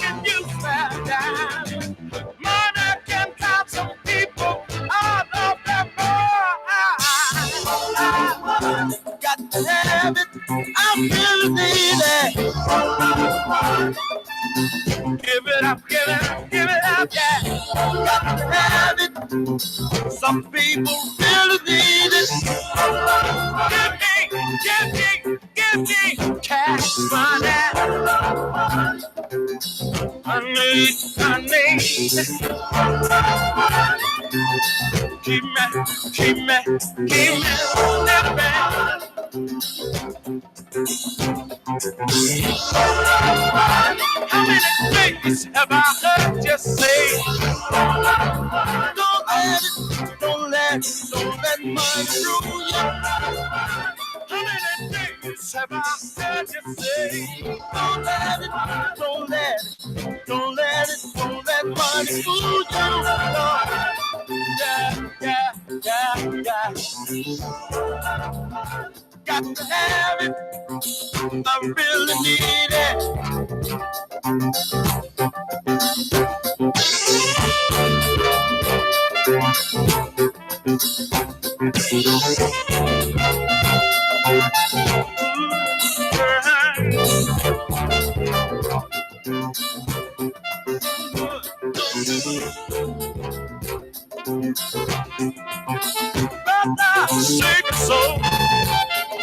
can you swear down? Money can count some people out of their mind. Got to have it. I really need it. Give it up, give it up, give it up, yeah. Got to have it. Some people really need it. Give me cash money. I need. Keep me living. How many things have I heard you say? Don't let money rule you. How many things have I heard you say? Don't let money fool you. Yeah. Got to have it. I really need it.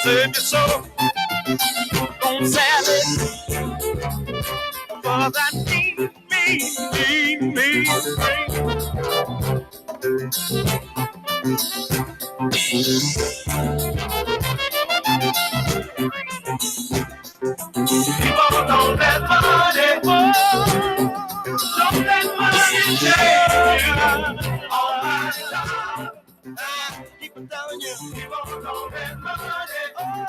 Save your soul, don't sell it, for that need me. People don't let money go, don't let money change you. All my time. Keep on telling you, people don't let money go.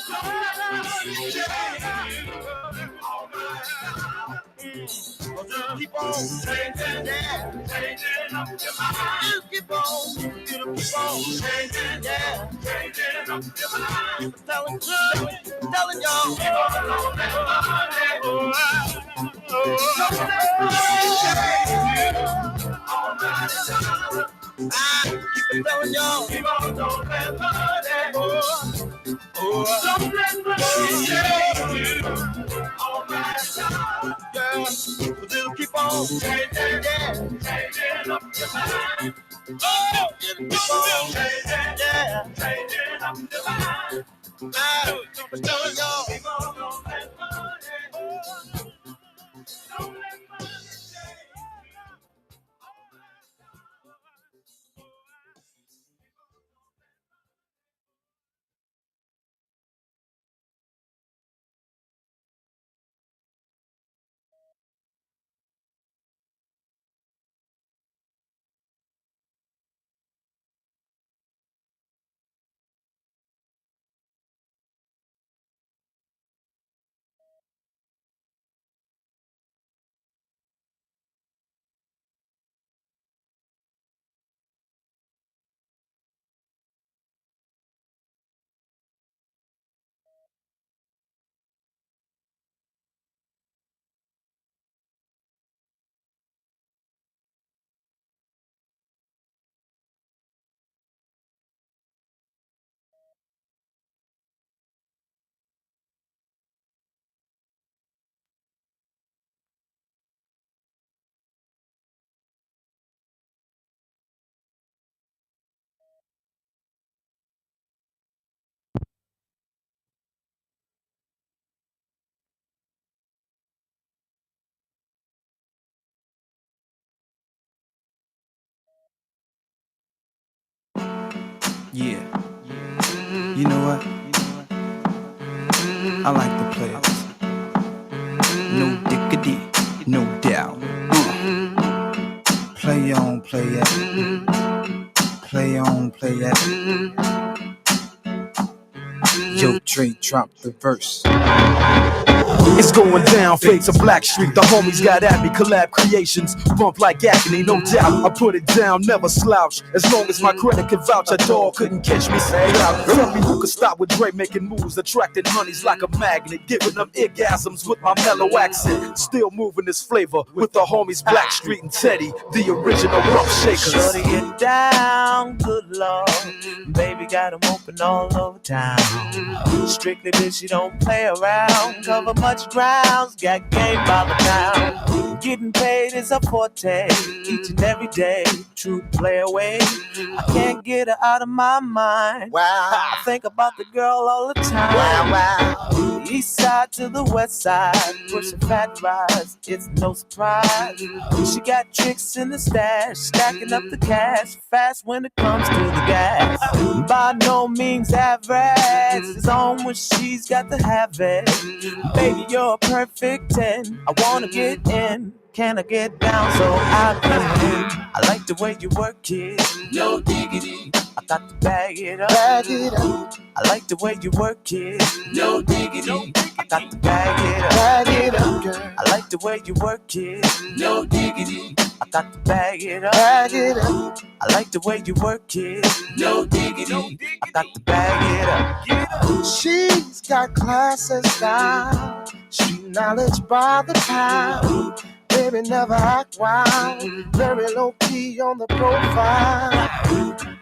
Don't let money change you. All my time. Keep on changing, changing up your mind. You keep on changing, changing up your mind. Telling y'all, people don't let money go. Don't let money change you. All my time. I keep telling y'all, people don't let money go. Don't let money change you. All my time. Girl, but it'll keep on changing, changing up your mind. Oh, it'll keep on changing, changing up your mind. I'm telling y'all, people don't let money go. Don't let money change you. Yeah. You know what? I like the players. No diggity, no doubt. Play on, play it. Play on, play it. Yo, Dre, drop the verse. It's going down, fade to Black Street. The homies got at me, collab creations. Bump like agony, no doubt. I put it down, never slouch. As long as my credit can vouch, a dog couldn't catch me. Say out. Tell me who could stop with Dre making moves, attracting honeys like a magnet, giving them orgasms with my mellow accent. Still moving this flavor with the homies Black Street and Teddy, the original rough shakers. Shorty get down, good lord. Baby got 'em open all over town. Strictly bitch, you don't play around. Cover much grounds, got game by the pound. Getting paid is a forte, each and every day. True play away. I can't get her out of my mind. Wow. I think about the girl all the time. Wow, wow. The east side to the west side, pushing fat rides, it's no surprise. She got tricks in the stash, stacking up the cash, fast when it comes to the gas. By no means average, it's on when she's got to have it. Baby, you're a perfect 10, I wanna get in. Can I get down so I can win? I like the way you work it, no diggity. I got to bag it up, bag it up. I like the way you work it, no diggity. I got to bag it up, bag it up, girl. I like the way you work it, no diggity. I got to bag it up, bag it up. I like the way you work it, no diggity. I got to bag it up. She's got class and style, street knowledge by the pound. Baby never act wild, very low key on the profile.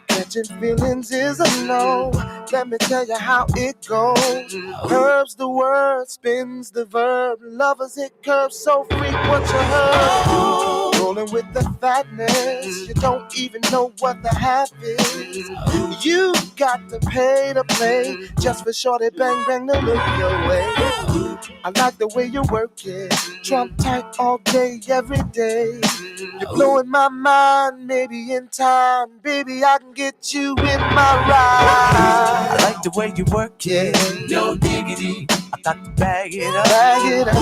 Catching feelings is a no. Let me tell you how it goes. Herbs the word, spins the verb. Lovers hit curves so frequent you heard. Rolling with the fatness, you don't even know what the half is. You got to pay to play just for shorty bang bang to look your way. I like the way you work it, Trump tight all day, every day. You're blowing my mind, maybe in time, baby, I can get you in my ride. I like the way you work it, no diggity. I got to bag it up, bag it up.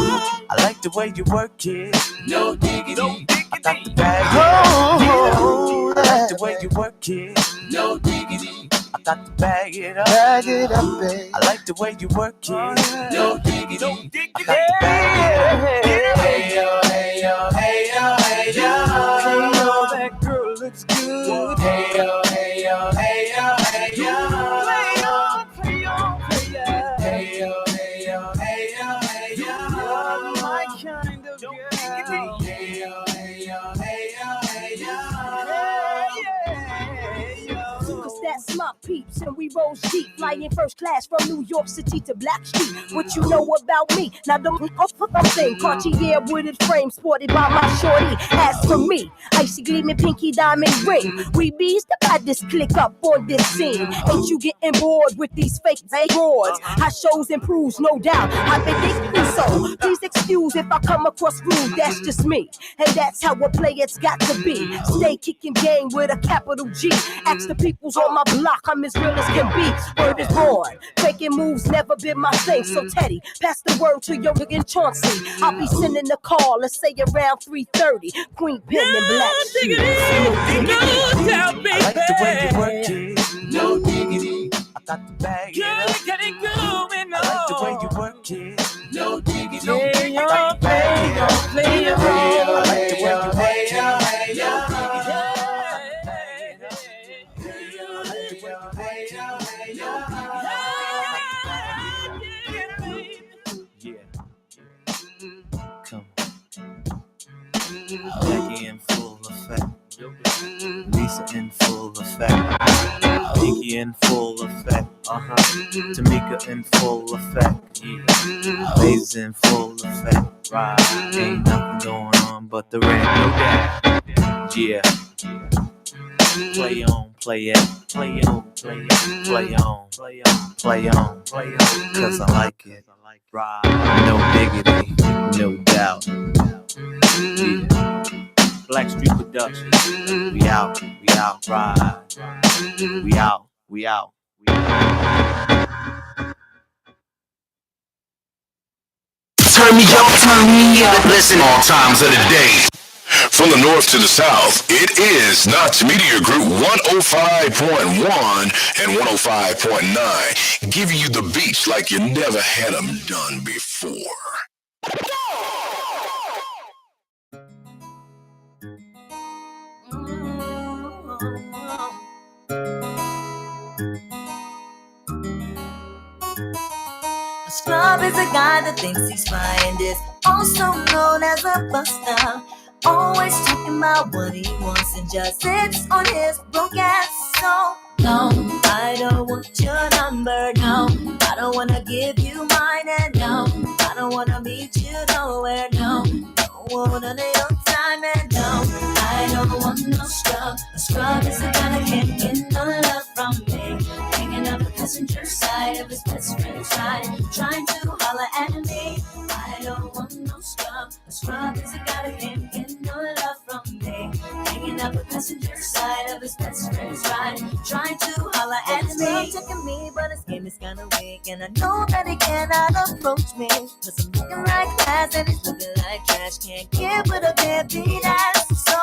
I like the way you work it, no diggity. I got to bag it up. I like the way you work it, no diggity. I got to bag it up, babe. I like the way you work it, no diggity. I got to bag it up. Hey yo, hey yo, hey yo, hey yo. Hey yo, that girl looks good. Hey yo, hey yo, hey yo, hey yo. Play on, play on, play on. Hey yo, hey yo, hey yo, hey yo. You're my kind of girl. Hey yo, hey yo, hey yo, hey yo. Cause that's my peeps and we roll deep, flying first class from New York City to Black Street. What you know about me? Now the thing, Cartier wooded frame sported by my shorty. As for me, icy gleaming pinky diamond ring. We bees the baddest click up on this scene. Ain't you getting bored with these fake broads? How shows improves, no doubt. I think they do so. Please excuse if I come across rude, that's just me. And that's how a player's got to be. Stay kicking game with a capital G. Ask the peoples on my block, I'm as real as can be. Word is born. Faking moves never been my thing. So Teddy, pass the word to your nigga Chauncey. I'll be sending the call, let's say around 3:30. Queen Pen and Black Sheep. I like the way you work it, no diggity. I got to bag it up. I like the way you work it, no diggity. I got to bag it up. I like the way you work it, no diggity. Come on. Jackie in full effect. Lisa in full effect. Pinky in full effect. Tamika in full effect. Yeah. Lays in full effect. Right. Ain't nothing going on but the rain. No doubt. Yeah. Play on, play it, play on, play it, play on, play on, play on, play on, cause I like it. Right. No diggity, no doubt. Yeah. Black Street Productions. We out, ride. We out, we out. Turn me up. Listen all times of the day. From the north to the south, it is Knox Media Group 105.1 and 105.9, giving you the beats like you never had them done before. scrub is a guy that thinks he's fine, is also known as a buster. Always talking about what he wants and just sits on his broke ass. So, no, I don't want your number, no. I don't wanna give you mine, and no, I don't wanna meet you nowhere, no. Don't want none of your time, and no, I don't want no scrub. A scrub is a guy that can't get no love from me. Hanging out the passenger side of his best friend's ride, trying to holler at me. I don't want no scrub. A scrub is a guy that can't get no love from me. Hanging out the passenger side of his best friend's ride, trying to holler at me. Checking me, but his game is kinda weak, and I know that he cannot approach me. Cause I'm looking like ass and he's looking like trash. Can't get with a deadbeat ass. So,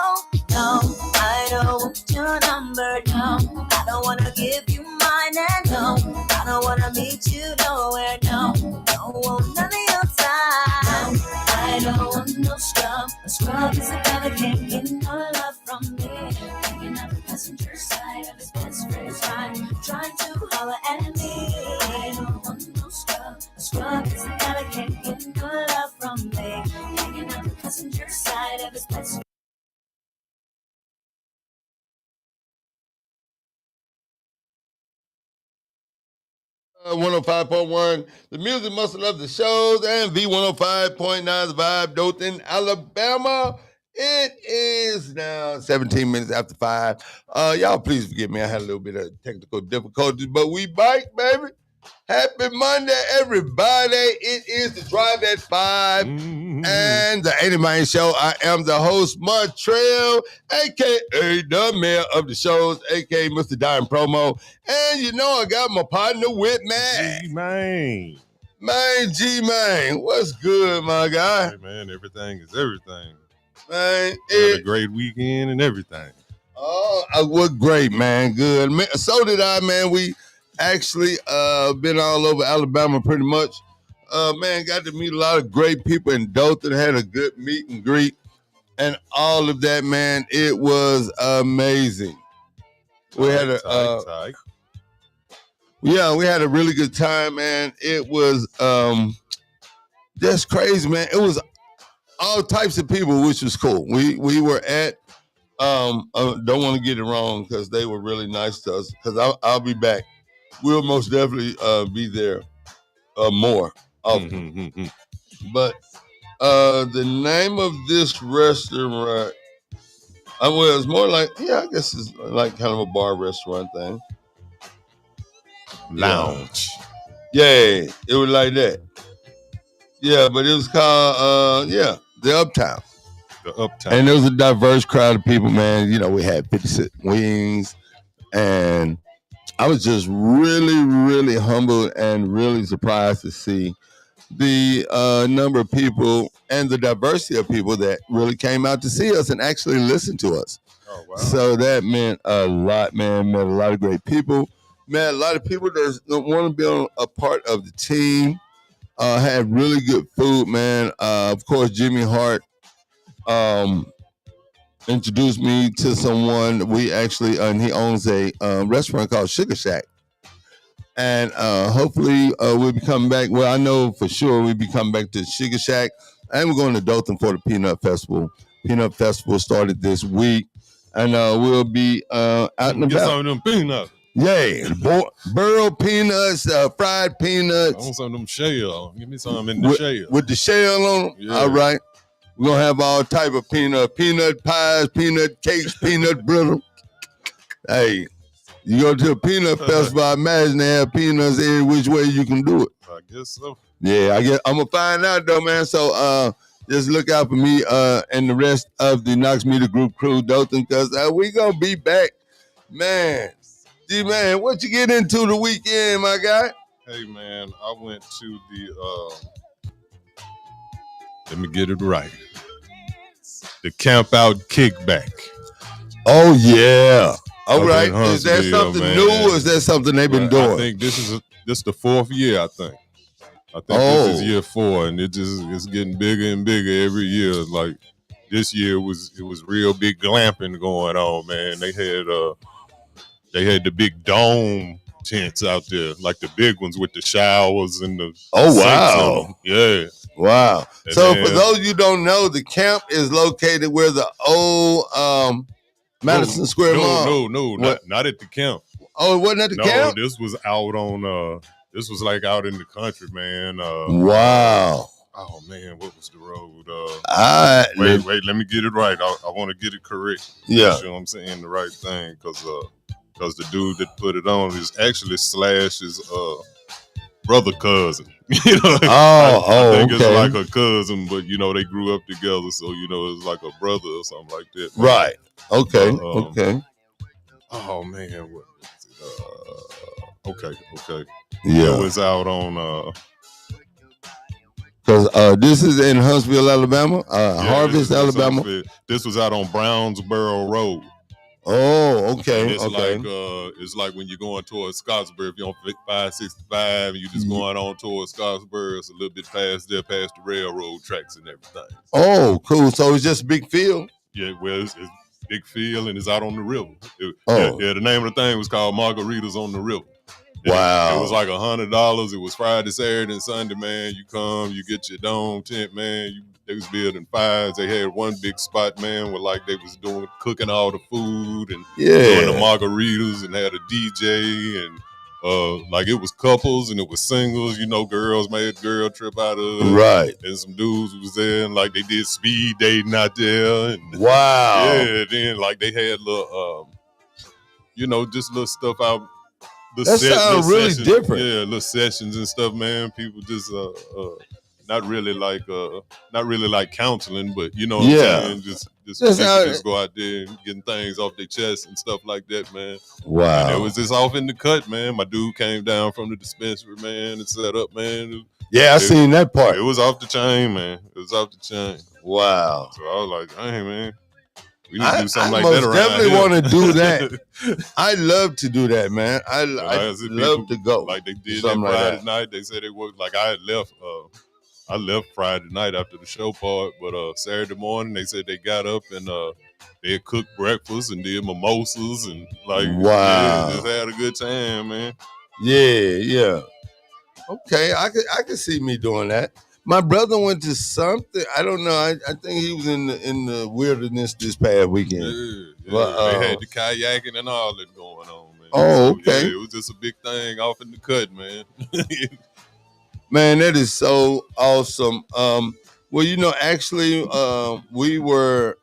no, I don't want your number, no. I don't wanna give you mine, and no, I don't wanna meet you nowhere, no. Don't want none of your time. I don't want no scrub. A scrub is a guy that can't get no love from me. Hanging out the passenger side of his best friend's ride, trying to holler at me. I don't want no scrub. A scrub is a guy that can't get no love from me. Hanging out the passenger side of his best friend. 105.1, the music must love the shows, and V105.9, the vibe, Dothan, Alabama. It is now 17 minutes after 5. Y'all please forgive me. I had a little bit of technical difficulties, but we bike, baby. Happy Monday, everybody. It is the Drive at 5 and the 80 Man Show. I am the host, Montreal, a.k.a. the mayor of the shows, a.k.a. Mr. Dime Promo. And you know I got my partner with me. G-Man. Man, G-Man. What's good, my guy? Hey, man, everything is everything. Man, had a great weekend and everything. Oh, what great, man. Good. Man, so did I, man. We actually been all over Alabama pretty much. Man, got to meet a lot of great people in Dothan, had a good meet and greet and all of that, man. It was amazing. We had we had a really good time, man. It was just crazy, man. It was all types of people, which was cool. We were at don't want to get it wrong because they were really nice to us, because I'll be back. We'll most definitely be there more often. But the name of this restaurant, well, it's more like, I guess it's like kind of a bar restaurant thing. Lounge. Yeah, it was like that. Yeah, but it was called, the Uptown. The Uptown. And there was a diverse crowd of people, man. You know, we had 56 wings, and I was just really, really humbled and really surprised to see the number of people and the diversity of people that really came out to see us and actually listen to us. Oh, wow. So that meant a lot, man. Met a lot of great people. Met a lot of people that want to be on a part of the team. Had really good food, man. Of course, Jimmy Hart introduced me to someone. We actually, and he owns a restaurant called Sugar Shack. And hopefully we'll be coming back. Well, I know for sure we'll be coming back to Sugar Shack. And we're going to Dothan for the Peanut Festival. Peanut Festival started this week. And we'll be out and about. Get some of them peanuts. Yeah, burrow peanuts, fried peanuts. I want some of them shell. Give me some in the shell. With the shell on them? Yeah. All right. We're going to have all type of peanut pies, peanut cakes, peanut brittle. Hey, you go to a peanut festival, I imagine they have peanuts every which way you can do it. I guess so. Yeah, I'm going to find out though, man. So just look out for me and the rest of the Knox Media Group crew, Dothan, because we going to be back. Man, G-Man, what you get into the weekend, my guy? Hey, man, I went to the, let me get it right. The Camp Out Kickback. Oh, yeah. All right. Is that something new or is that something they've been doing? I think this is the fourth year, I think. This is year 4, and it's getting bigger and bigger every year. Like this year it was real big glamping going on, man. They had the big dome tents out there, like the big ones with the showers and the Oh, sinks in wow. them. Yeah. Wow. And So then- for those you don't know, the camp is located where the old Madison Square Mall. No, not at the camp. Oh, it wasn't at the camp? This was out on this was like out in the country, man. Wow. Oh man, what was the road? Wait, let me get it right. I want to get it correct. Yeah. Make sure I'm saying the right thing, because the dude that put it on is actually Slash's brother cousin. You know, I think okay. it's like a cousin, but you know they grew up together, so you know it's like a brother or something like that. Man. Right. Okay. Okay. Oh man, what is it? Okay. Yeah. It was out on because this is in Huntsville, Alabama. Harvest, Alabama. This was out on Brownsboro Road. Oh, okay. And it's okay. like it's like when you're going towards Scottsboro, if you're on 565 and you're just going on towards Scottsboro, it's a little bit past there, past the railroad tracks and everything. Oh, cool. So it's just a big field? Yeah, well, it's big field and it's out on the river. Oh. Yeah, the name of the thing was called Margaritas on the River. Wow. It was like $100. It was Friday, Saturday, and Sunday, man. You come, you get your dome tent, man. They was building fires. They had one big spot, man, where like they was cooking all the food and doing the margaritas and had a DJ and like it was couples and it was singles. You know, girls made girl trip out of it. Right. And some dudes was there and like they did speed dating out there. And, wow. Yeah, then like they had little, you know, just little stuff out. That sounds really different. Yeah, little sessions and stuff, man. People just not really like counseling, but you know what I'm saying? Just go out there and getting things off their chest and stuff like that, man. Wow. And it was just off in the cut, man. My dude came down from the dispensary, man, and set up, man. I seen that part. It was off the chain, man. It was off the chain. Wow. So I was like, dang, man. We need to do something like that around definitely here. Want to do that. I love to do that, man. I love to go. Like they did that Friday night. They said they worked. Like I had left. I left Friday night after the show part, but Saturday morning they said they got up and they had cooked breakfast and did mimosas and like just had a good time, man. Yeah. Okay, I could see me doing that. My brother went to something. I don't know. I think he was in the wilderness this past weekend. Yeah. But, they had the kayaking and all that going on, man. Oh, okay. So, it was just a big thing off in the cut, man. Man, that is so awesome. Well, you know, actually, we were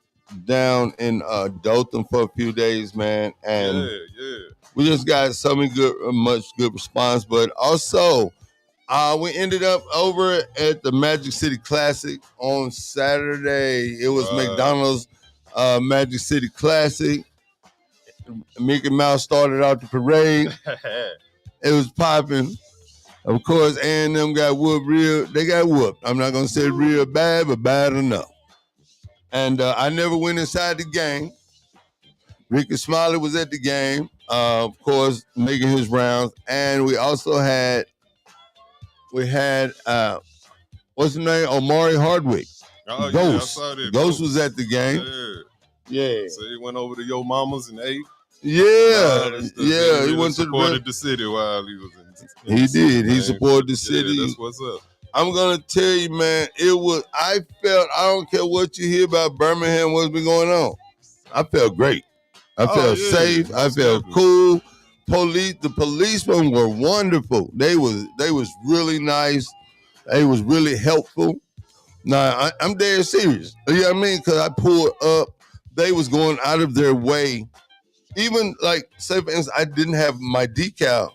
down in Dothan for a few days, man, and we just got so many much good response. But also, we ended up over at the Magic City Classic on Saturday. It was McDonald's Magic City Classic. Mickey Mouse started out the parade. It was popping. Of course, A&M got whooped They got whooped. I'm not going to say real bad, but bad enough. And I never went inside the game. Ricky Smiley was at the game, of course, making his rounds. And we also had, what's his name? Omari Hardwick. Oh, Ghost. Yeah, I saw that. Ghost was at the game. Yeah. So he went over to Yo Mama's and ate. Yeah. He went to supported the city while he was in. He did. He supported the city. Yeah, that's what's up. I'm gonna tell you, man. I don't care what you hear about Birmingham, what's been going on. I felt great. I felt safe. I felt cool. The policemen were wonderful. They was really nice. They was really helpful. Now I'm dead serious. You know what I mean? Because I pulled up. They was going out of their way. Even like, say for instance, I didn't have my decal,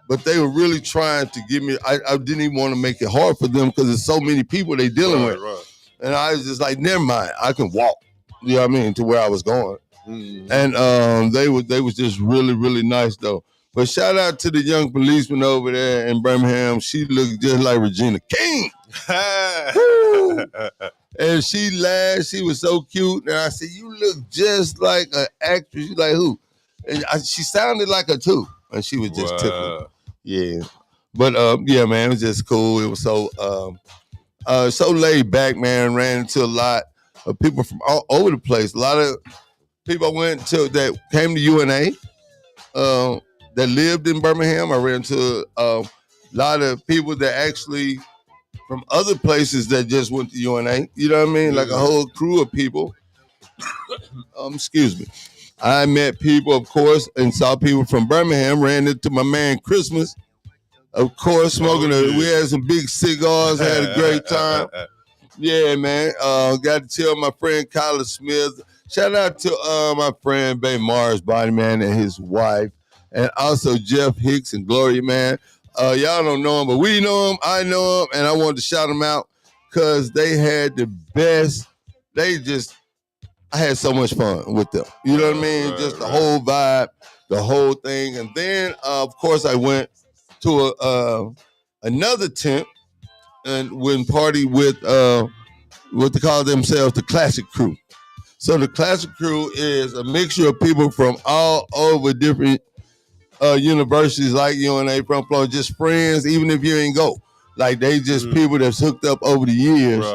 but they were really trying to give me. I didn't even want to make it hard for them because there's so many people they dealing with. Right. And I was just like, never mind, I can walk. You know what I mean? To where I was going. Mm-hmm. And they was just really, really nice though. But shout out to the young policeman over there in Birmingham. She looked just like Regina King. And she laughed. She was so cute. And I said, you look just like an actress. She's like, who? And she sounded like her too. And she was just tickled. Yeah. But yeah, man, it was just cool. It was so laid back, man. Ran into a lot of people from all over the place. A lot of people I went to that came to UNA. that lived in Birmingham. I ran into a lot of people that actually from other places that just went to UNA. You know what I mean? Like a whole crew of people. Excuse me. I met people, of course, and saw people from Birmingham. Ran into my man Christmas. Of course, smoking. We had some big cigars. Had a great time. Yeah, man. Got to tell my friend Kyler Smith. Shout out to my friend Bay Mars Body Man and his wife, and also Jeff Hicks and Gloria, man. Y'all don't know him, but we know him. I know him, and I wanted to shout them out because they had the best. I had so much fun with them. You know what I mean? Just the whole vibe, the whole thing. And then, of course, I went to another tent and went party with what they call themselves the Classic Crew. So the Classic Crew is a mixture of people from all over different universities like UNA, from Florida, just friends, even if you ain't go. Like they just people that's hooked up over the years,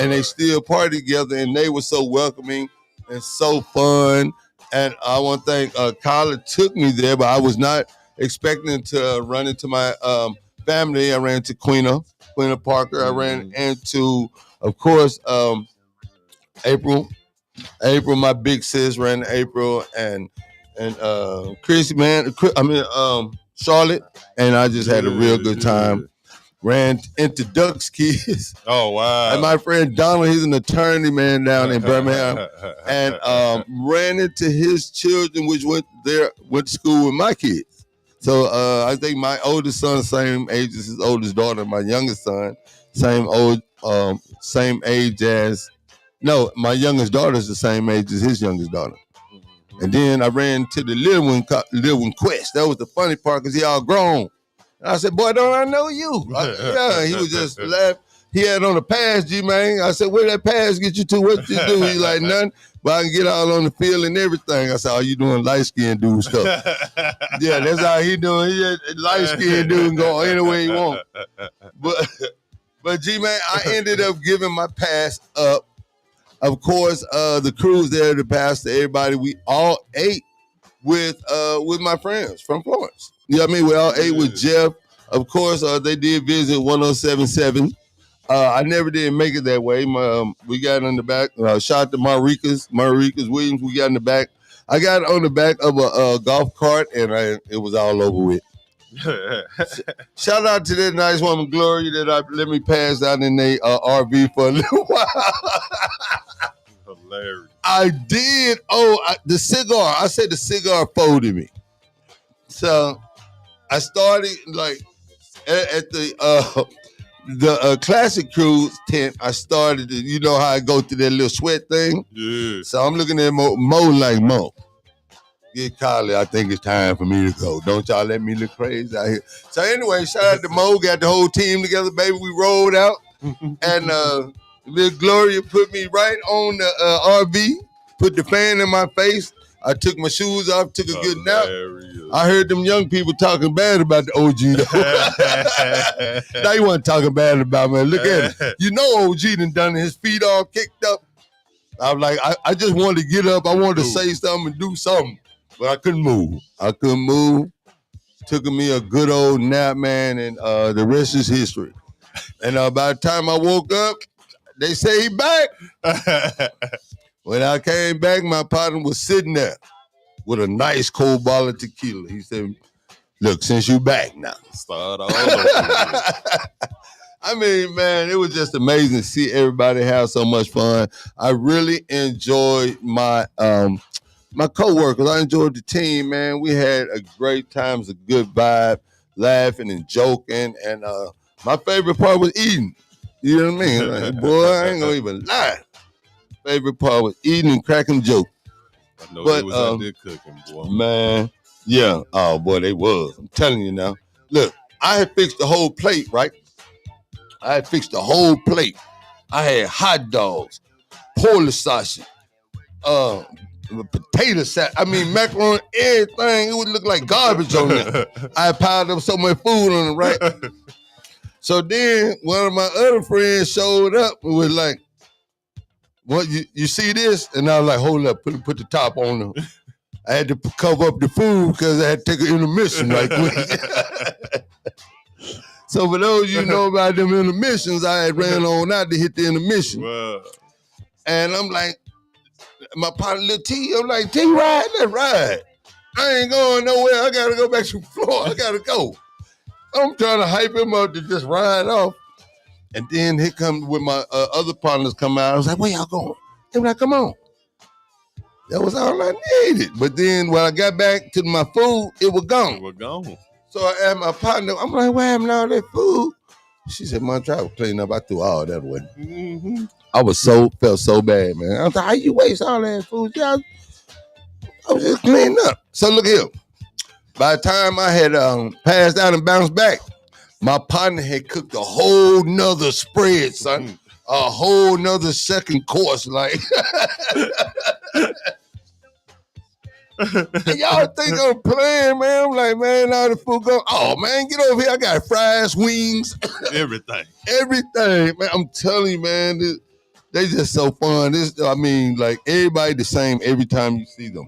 and they still party together, and they were so welcoming and so fun. And I want to thank Kyla took me there, but I was not expecting to run into my family. I ran into Queena Parker. I ran into, of course, April, my big sis, ran into April, and Chrissy, man. Charlotte, and I just had a real good time. Ran into Duck's kids. Oh, wow. And my friend Donald, he's an attorney, man, down in Birmingham. And ran into his children, which went to school with my kids. So I think my oldest son, same age as his oldest daughter. My youngest son, same age as, no, my youngest daughter is the same age as his youngest daughter. And then I ran to the little one Quest. That was the funny part because he all grown. And I said, boy, don't I know you? Yeah, he was just laughing. He had on a pass, G-Man. I said, where that pass get you to? What you do? He like, nothing, but I can get all on the field and everything. I said, oh, you doing light-skinned dude stuff. Yeah, that's how he doing. He light-skinned dude and go anywhere he want. But G-Man, I ended up giving my pass up. Of course, the crews there, the pastor, everybody, we all ate with my friends from Florence. You know what I mean? We all ate with Jeff. Of course, they did visit 1077. I never did make it that way. We got in the back. Shout out to Maricas Williams. We got in the back. I got on the back of a golf cart, and it was all over with. Shout out to that nice woman, Gloria, that let me pass out in the RV for a little while. Hilarious. I did. The cigar. I said the cigar folded me. So I started like at the Classic Cruise tent. I started to, you know how I go through that little sweat thing? Yeah. So I'm looking at Mo like, Mo, get Kylie, I think it's time for me to go. Don't y'all let me look crazy out here. So anyway, shout out to Mo, got the whole team together, baby. We rolled out. And little Gloria put me right on the RV, put the fan in my face. I took my shoes off, took a good nap. I heard them young people talking bad about the OG though. Now you want to talking bad about me. Look at it. You know OG done his feet all kicked up. I was like, I just wanted to get up. I wanted to say something and do something. But I couldn't move. Took me a good old nap, man, and the rest is history. And by the time I woke up, they say he back. When I came back, my partner was sitting there with a nice cold bottle of tequila. He said, look, since you back now. Start all over. I mean, man, it was just amazing to see everybody have so much fun. I really enjoyed my my coworkers. I enjoyed the team, man. We had a great time. It was a good vibe, laughing and joking. And my favorite part was eating. You know what I mean? Like, boy, I ain't gonna even lie. Favorite part was eating and cracking jokes. I know they was out there cooking, boy. Man, yeah. Oh, boy, they was. I'm telling you now. Look, I had fixed the whole plate, right? I had hot dogs, Polish sausage, potato salad. I mean, macaroni, everything. It would look like garbage on there. I piled up so much food on it, right? So then one of my other friends showed up and was like, what, you see this? And I was like, hold up, put the top on them. I had to cover up the food because I had to take an intermission right quick. So for those of you who know about them intermissions, I had ran on out to hit the intermission. Wow. And I'm like, my partner, Lil T, I'm like, T, ride, let's ride. I ain't going nowhere. I got to go back to the floor. I got to go. I'm trying to hype him up to just ride off. And then here comes with my other partners come out. I was like, where y'all going? They were like, come on. That was all I needed. But then when I got back to my food, it was gone. It was gone. So I asked my partner, I'm like, what happened to all that food? She said, man, try to clean up. I threw all that away. Mm-hmm. I felt so bad, man. I was like, how you waste all that food? Yeah, I was just cleaning up. So look here. By the time I had passed out and bounced back, my partner had cooked a whole nother spread, son. Mm-hmm. A whole nother second course. Like, y'all think I'm playing, man? I'm like, man, all the food go. Oh, man, get over here. I got fries, wings. Everything. Everything, man. I'm telling you, man, they just so fun. Like, everybody the same every time you see them.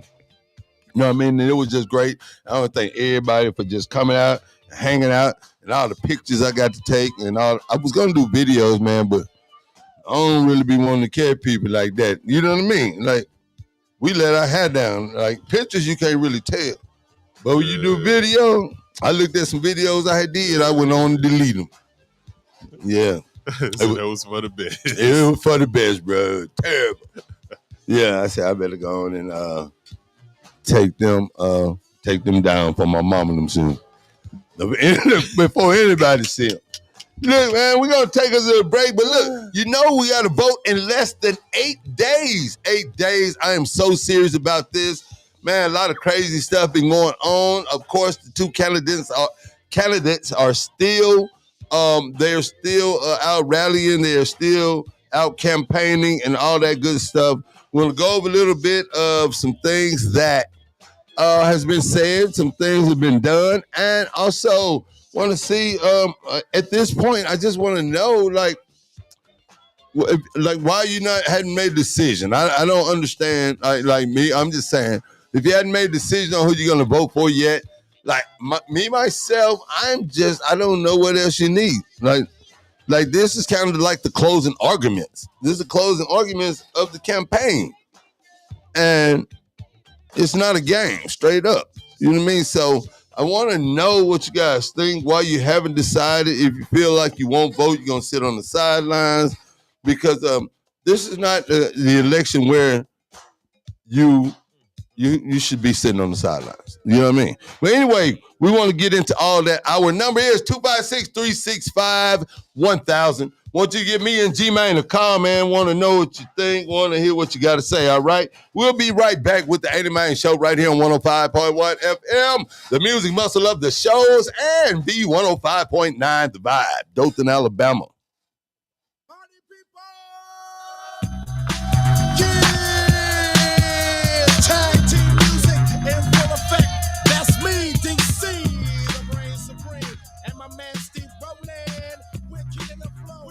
You know what I mean? And it was just great. I want to thank everybody for just coming out, hanging out, and all the pictures I got to take. And all. I was going to do videos, man, but I don't really be wanting to carry people like that. You know what I mean? Like, we let our hair down. Like, pictures you can't really tell. But when you do video, I looked at some videos I had did. I went on to delete them. Yeah. So that was for the best. It was for the best, bro. Terrible. Yeah, I said I better go on and take them down for my mama and them soon. Before anybody see them. Look, man, we're going to take us a little break, but look, you know we got to vote in less than 8 days. 8 days. I am so serious about this. Man, a lot of crazy stuff been going on. Of course, the two candidates are still, they're still out rallying. They're still out campaigning and all that good stuff. We're going to go over a little bit of some things that has been said, some things have been done, and also want to see, at this point, I just want to know, like why you hadn't made a decision. I don't understand. Like me, I'm just saying, if you hadn't made a decision on who you're going to vote for yet, like myself, I don't know what else you need. Like this is kind of like the closing arguments. This is the closing arguments of the campaign. And it's not a game, straight up. You know what I mean? So I want to know what you guys think, why you haven't decided. If you feel like you won't vote, you're going to sit on the sidelines, because this is not the election where you should be sitting on the sidelines. You know what I mean? But anyway, we want to get into all that. Our number is 256-365-1000. Want you to give me and G-Man a call, man. Want to know what you think. Want to hear what you got to say, all right? We'll be right back with the 80 Man Show right here on 105.1 FM, the music muscle of the shows, and the 105.9 The Vibe, Dothan, Alabama. Party people! Yeah! Tag team music in full effect. That's me, DC, the brain supreme, and my man Steve Rowland. We're kicking the flow.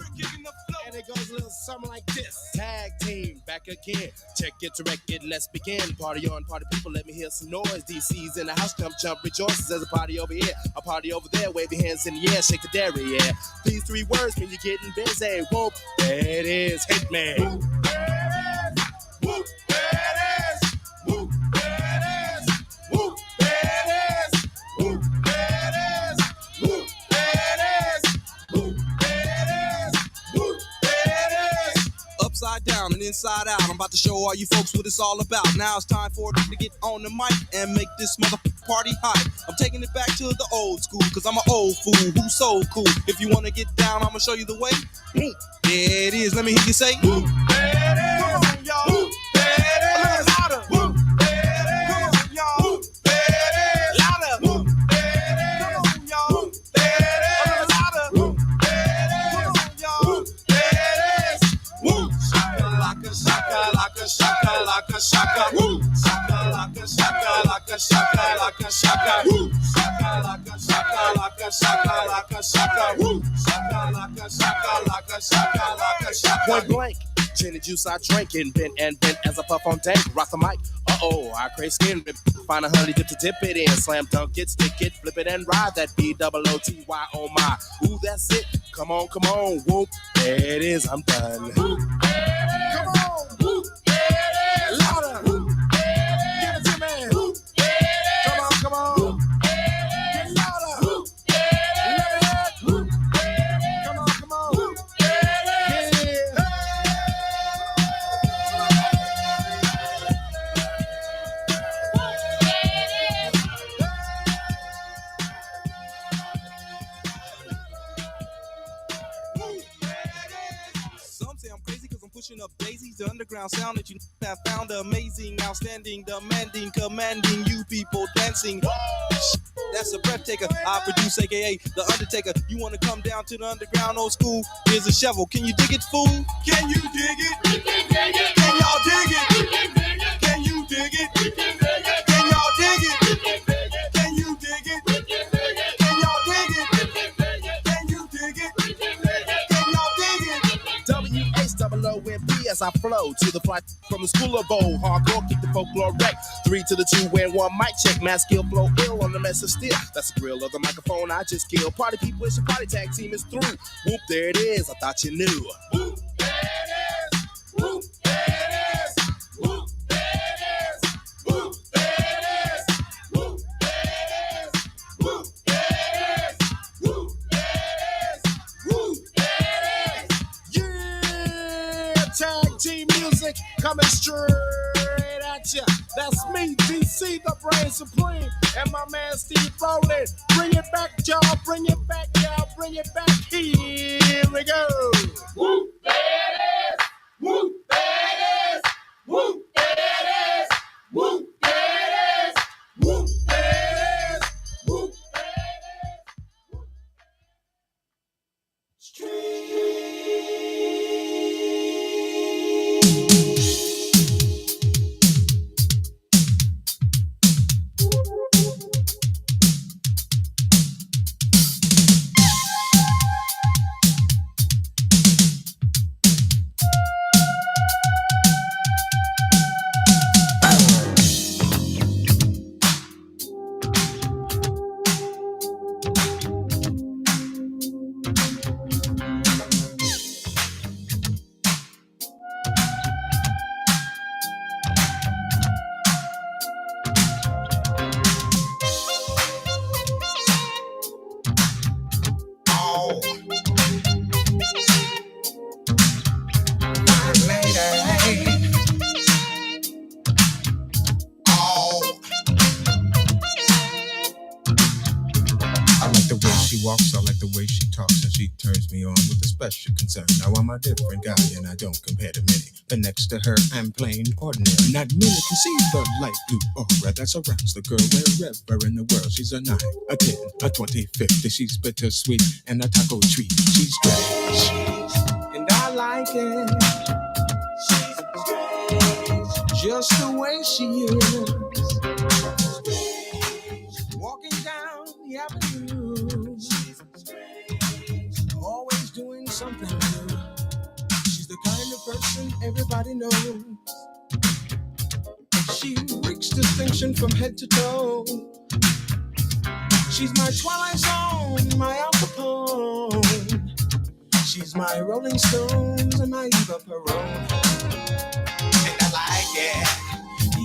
And it goes a little something like this. Tag team, back again. Check it to wreck it, let's begin. Party on, party people, let me hear some noise. DC's in the house, jump, rejoices. There's a party over here, a party over there. Wave your hands in the air, shake the dairy, yeah. These 3 words when you're getting busy. Whoop, there it is, hit me. Whoop, there it is. Whoop, there it is. Whoop, there it is. Whoop, there it is. Whoop, there it is. Whoop, there it is. Whoop, there it is. Whoop, there it is. Upside down and inside out, I'm about to show all you folks what it's all about. Now it's time for it to get on the mic and make this mother party hot. I'm taking it back to the old school, cause I'm an old fool who's so cool. If you wanna get down, I'ma show you the way. There it is, let me hear you say, whoop, there it is. Come on, y'all. Whoop, there it is. Louder. Whoop, there it is. Come on, y'all. Whoop, there it is. Louder. Whoop, there it is. Come on, y'all. Whoop, there it is. Louder. Whoop, there it is. Come on, y'all. Whoop, there it is. Whoop, shaka, laka, shaka, laka, shaka, laka, shaka. Whoop, shaka, laka, shaka, laka, shaka, laka, shaka. Whoop, shaka, laka, shaka, laka, shaka, laka, shaka. Whoop, shaka, laka, shaka, laka, shaka, laka, shaka. Point blank. Gin and juice I drink and bent as I puff on dank. Rock the mic, I crave skin rip. Find a honey dip to dip it in. Slam dunk it, stick it, flip it and ride that B-double-O-T-Y. Oh my, ooh, that's it. Come on, whoop. There it is, I'm done. Come on, whoop. Louder. Give it to me. Come on. Get louder. Let it. Come on. Yeah. Some say I'm crazy because I'm pushing up daisies, the underground sound that you have found amazing, outstanding, demanding, commanding you people dancing. That's a breath taker. I produce, aka the Undertaker. You wanna come down to the underground old school? Here's a shovel. Can you dig it, fool? Can you dig it? We can dig it. Can y'all dig it? We can dig it. Can you dig it? We can dig it. Can y'all dig it? We can dig it. Can you dig it? We can dig it. Can y'all dig it? We can dig it. Can you dig it? We can dig it. Can y'all dig it? W-H-O-O-M-P as I flow to the fly from the school of old. Hardcore, keep the folklore wreck. 3 to the 2 and 1 mic check. Mass skill flow ill on the mess of steel. That's the grill of the microphone I just killed. Party people, it's your party tag team is through. Whoop, there it is. I thought you knew. Whoop, there it is. Whoop, there it is. Whoop, there it is. Whoop, there it is. Whoop, there it is. Whoop, there it is. Whoop, there it is. Whoop, there it is. Yeah, tag team music coming straight at ya. That's me, DC, the brain supreme, and my man Steve Rowland. Bring it back, y'all. Bring it back, y'all. Bring it back. Here we go. Whoop, there it is. Whoop, there it is. Whoop, there it is. Whoop, there it is. Whoop, there it is. Whoop, there it is. Walks, I like the way she talks, and she turns me on with a special concern. Now I'm a different guy, and I don't compare to many. But next to her, I'm plain ordinary. Not many can see the light blue aura that surrounds the girl wherever in the world. She's a 9, a 10, a 20, 50. She's bittersweet and a taco treat. She's strange, and I like it. She's strange, just the way she is. Walking down the avenue. Always doing something new. She's the kind of person everybody knows. She reeks distinction from head to toe. She's my Twilight Zone, my Al Capone. She's my Rolling Stones and my Eva Peron. And I like it.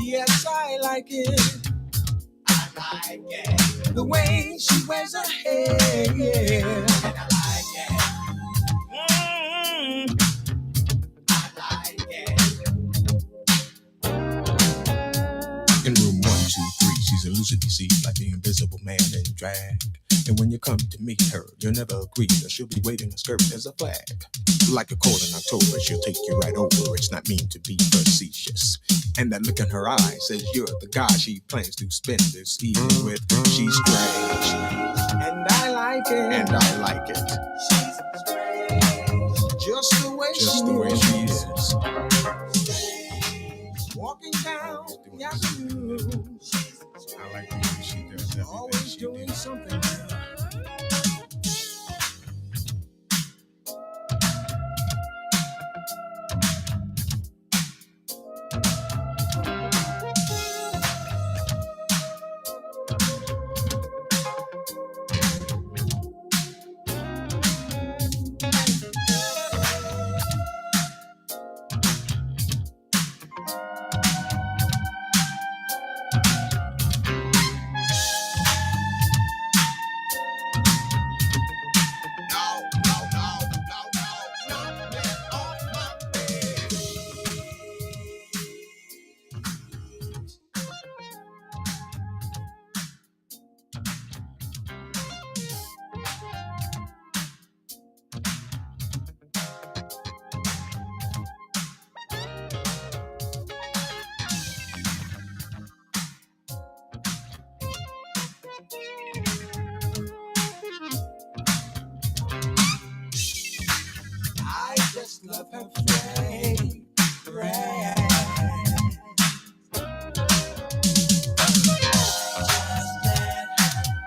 Yes, I like it. I like it. The way she wears her hair. And I like it. I like it. In room 1, 2, 3, she's elusive, you see, like the invisible man in drag. And when you come to meet her, you'll never agree that she'll be waving a skirt as a flag. Like a cold in October, she'll take you right over. It's not mean to be facetious. And that look in her eyes says you're the guy she plans to spend this evening with. She's strange, and I like it. And I like it. She's strange, just the way she is. Walking down the avenue. I like the way she does everything. Always she doing something. Just love her fragrance.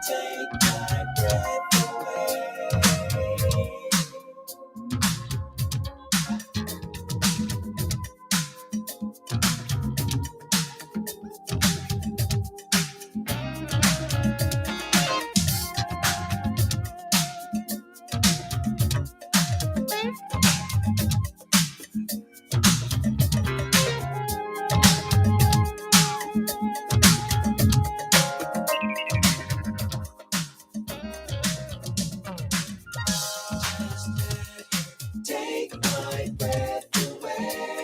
Take my breath away. Take my breath away.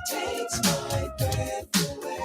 Takes my breath away.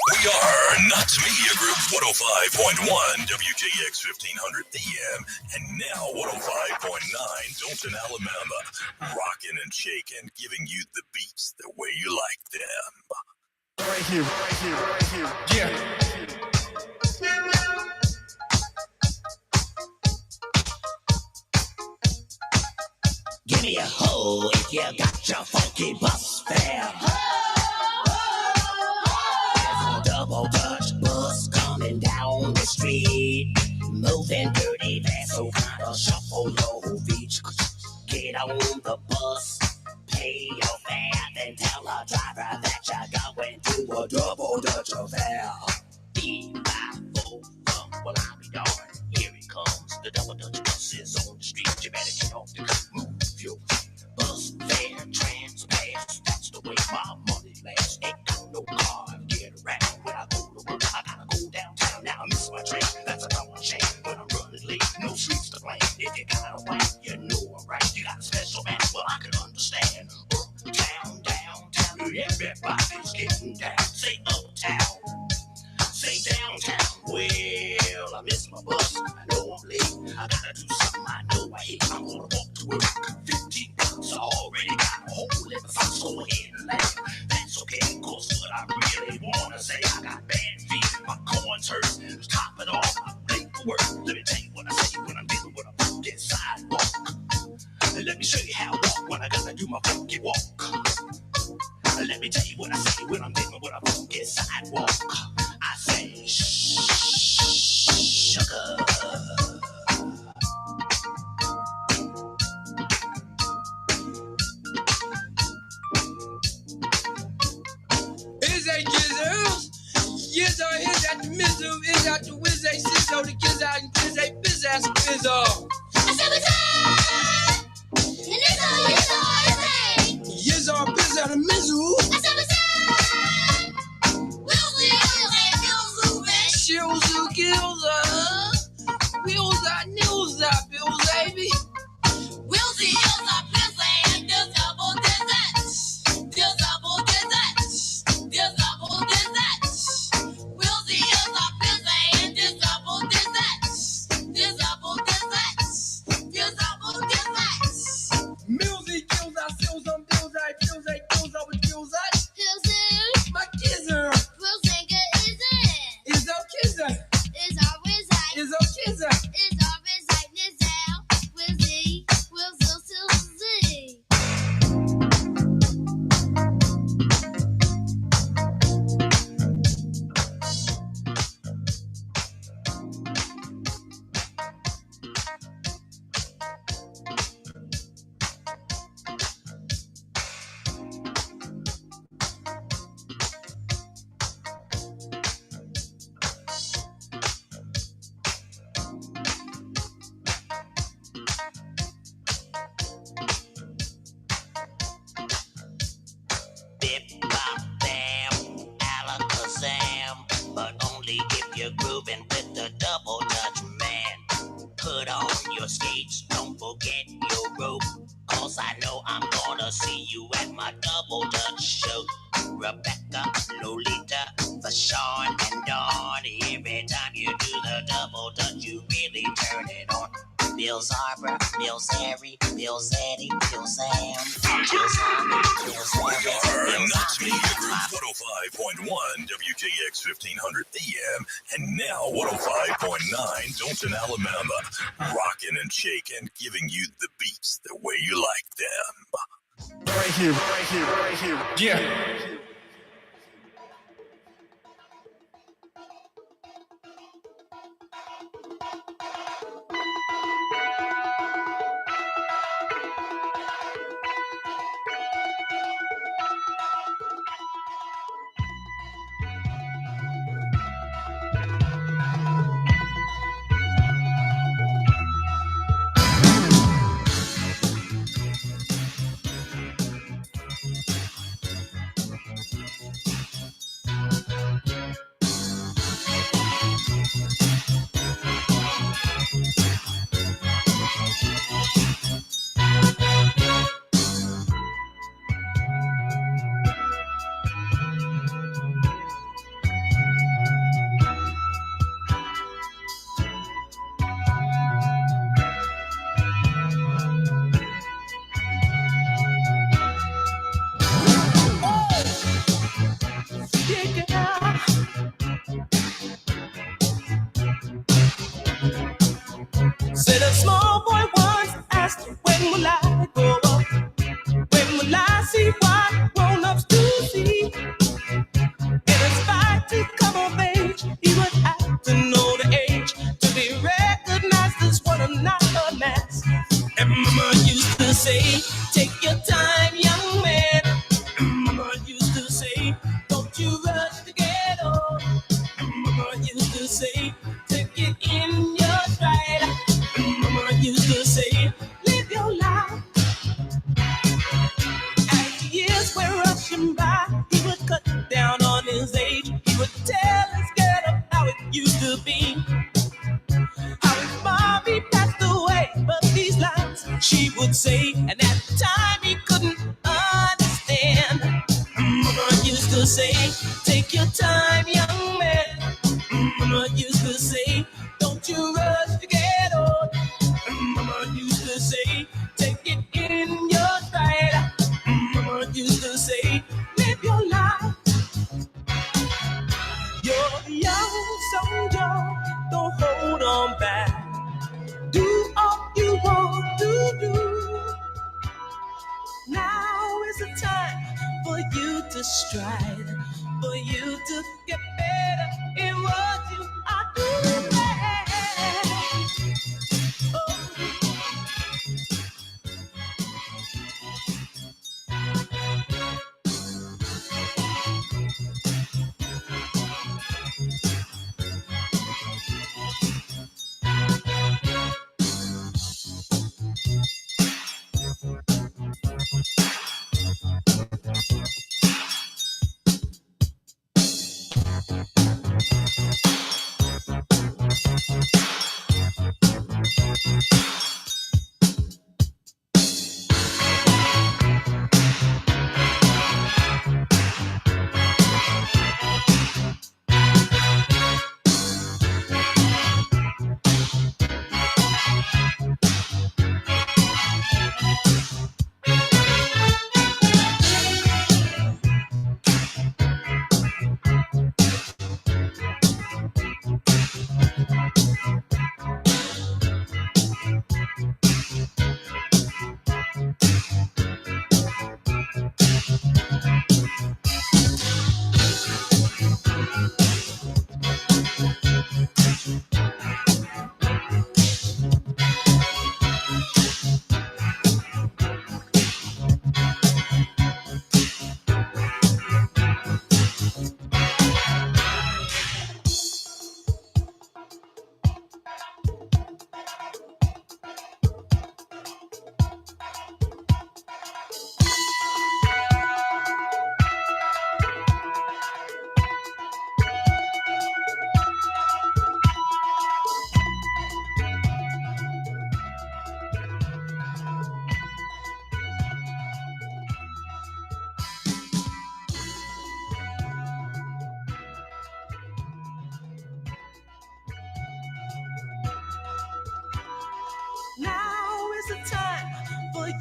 We are Knox Media Group 105.1 WJX 1500 AM and now 105.9 Dalton, Alabama. Rocking and shaking, giving you the beats the way you like them. Right here, right here, right here. Yeah. Give me a hoe if you got your funky bus fare. There's a double Dutch bus coming down the street, moving dirty fast, so kinda shuffle your feet. Get on the bus, pay your fare, then tell the driver that you're going to a double Dutch affair. B-5-4, well I'll be darned. Here it comes, the double Dutch bus is on the street. You better get off the cut, move your bus fare, transpass. That's the way my money lasts. Ain't got no car to get around. When I go to work, I gotta go downtown. Now I miss my train, that's a darn shame. When I'm running late, no streets to blame. If you got a wife, you know I'm right. You got a special man, well I can understand. Uptown, downtown, everybody's getting down. Say uptown, say downtown. Well, I miss my bus, I know I'm late. I gotta do something I know I hate. I'm gonna walk to work. 15 bucks, I already got a hole in the socks. Go ahead and laugh. That's okay, cause what I really wanna say, I got bad feet, my corns hurt. To top it off, I'm late for work. Let me tell you what I say when I'm dealing with a funky sidewalk. And let me show you how I walk when I gotta do my funky walk. Let me tell you what I say when I'm dealing with a funky sidewalk. I say, sugar. Is that jizzles? Yizzo is at the mizzle, is at the whiz, a sizzo, the kids out and kids a biz ass bizzo. I said what's up? Yizzo, biz at the mizzle. I said what's up? Shills, gills, wheels, nills, bills, baby. Wilsey, hills are busy, just double digits. Just double digits. Just double digits. moving with the double Dutch man. Put on your skates, don't forget your rope. Cause I know I'm gonna see you at my double Dutch show. Rebecca, Lolita, Fashawn, and Dawn. Every time you do the double Dutch, you really turn it on. Bill Zarber, Bill Zary, Bill Zeddy, Bill Sam, Bill Zombie, Bill Savage, Bill Knox Zombie. Media Group 105.1 WJX 1500 AM and now 105.9 Dothan, Alabama. Rockin' and shaking, giving you the beats the way you like them. Right here, right here, right here. Yeah. Said a small boy once asked, when will I grow up? When will I see what grown-ups do see? In his fight to come of age, he would have to know the age to be recognized as one and not a mass. And Mama used to say, take your time, young man. And Mama used to say, don't you rush to get old. And Mama used to say, take it in your stride. Mama used to say, live your life. As the years were rushing by, he would cut down on his age. He would tell his girl of how it used to be. How his mommy passed away, but these lines she would say, and at the time he couldn't understand. Mama used to say, take your time, young man. Mama used to say, don't you rush to get old. Mama used to say, take it in your stride. Mama used to say, live your life. You're a young soldier, don't hold on back. Do all you want to do. Now is the time for you to strive, for you to get better in what you are doing.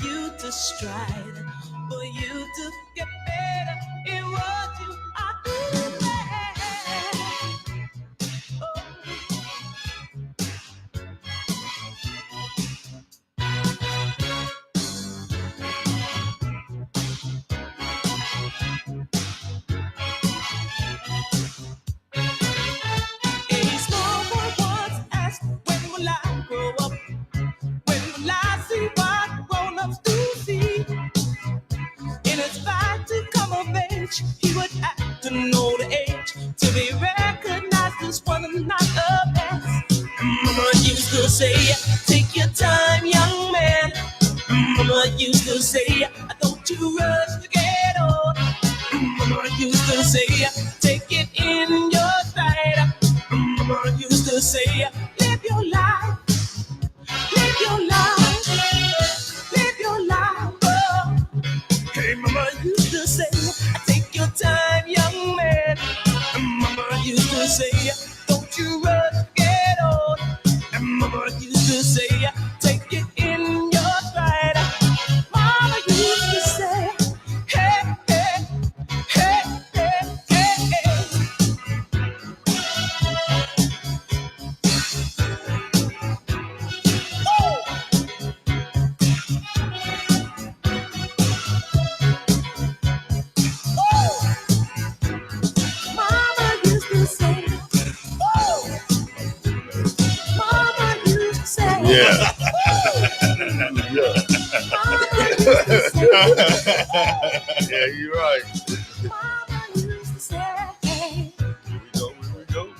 you to strive, for you to get better in what you are doing. A small boy once asked, when will I grow up? When will I see what grown-ups do see? In his fight to come of age, he would have to know the age to be recognized as one and not a past. Mama used to say, take your time, young man. Mama used to say, don't you rush to get old. Mama used to say, take it in your stride. Mama used to say, live your life, live your life, live your life. Oh. Hey, Mama used to say, take your time, young man. And Mama used to say, don't you rush to get old. And Mama used to say, take it in your stride. Mama used to say, hey, hey, hey, hey, hey, hey. Oh! Oh! Mama used to say, oh! Mama used to say, Yeah. Mama used to say, Yeah, you're right. Mama used to say. Here we go.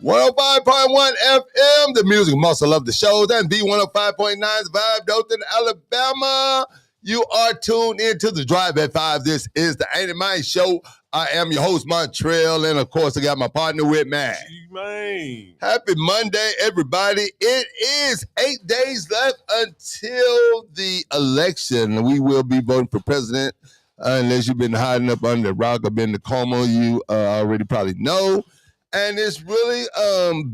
105.1 FM, the music muscle of the shows, and B105.9's Vibe, Dothan, Alabama. You are tuned into the Drive at 5. This is the Ain't It Mine Show. I am your host, Montreal, and of course, I got my partner with me. Man. Happy Monday, everybody. It is 8 days left until the election. We will be voting for president. Unless you've been hiding up under the rock or been to coma, you already probably know. And it's really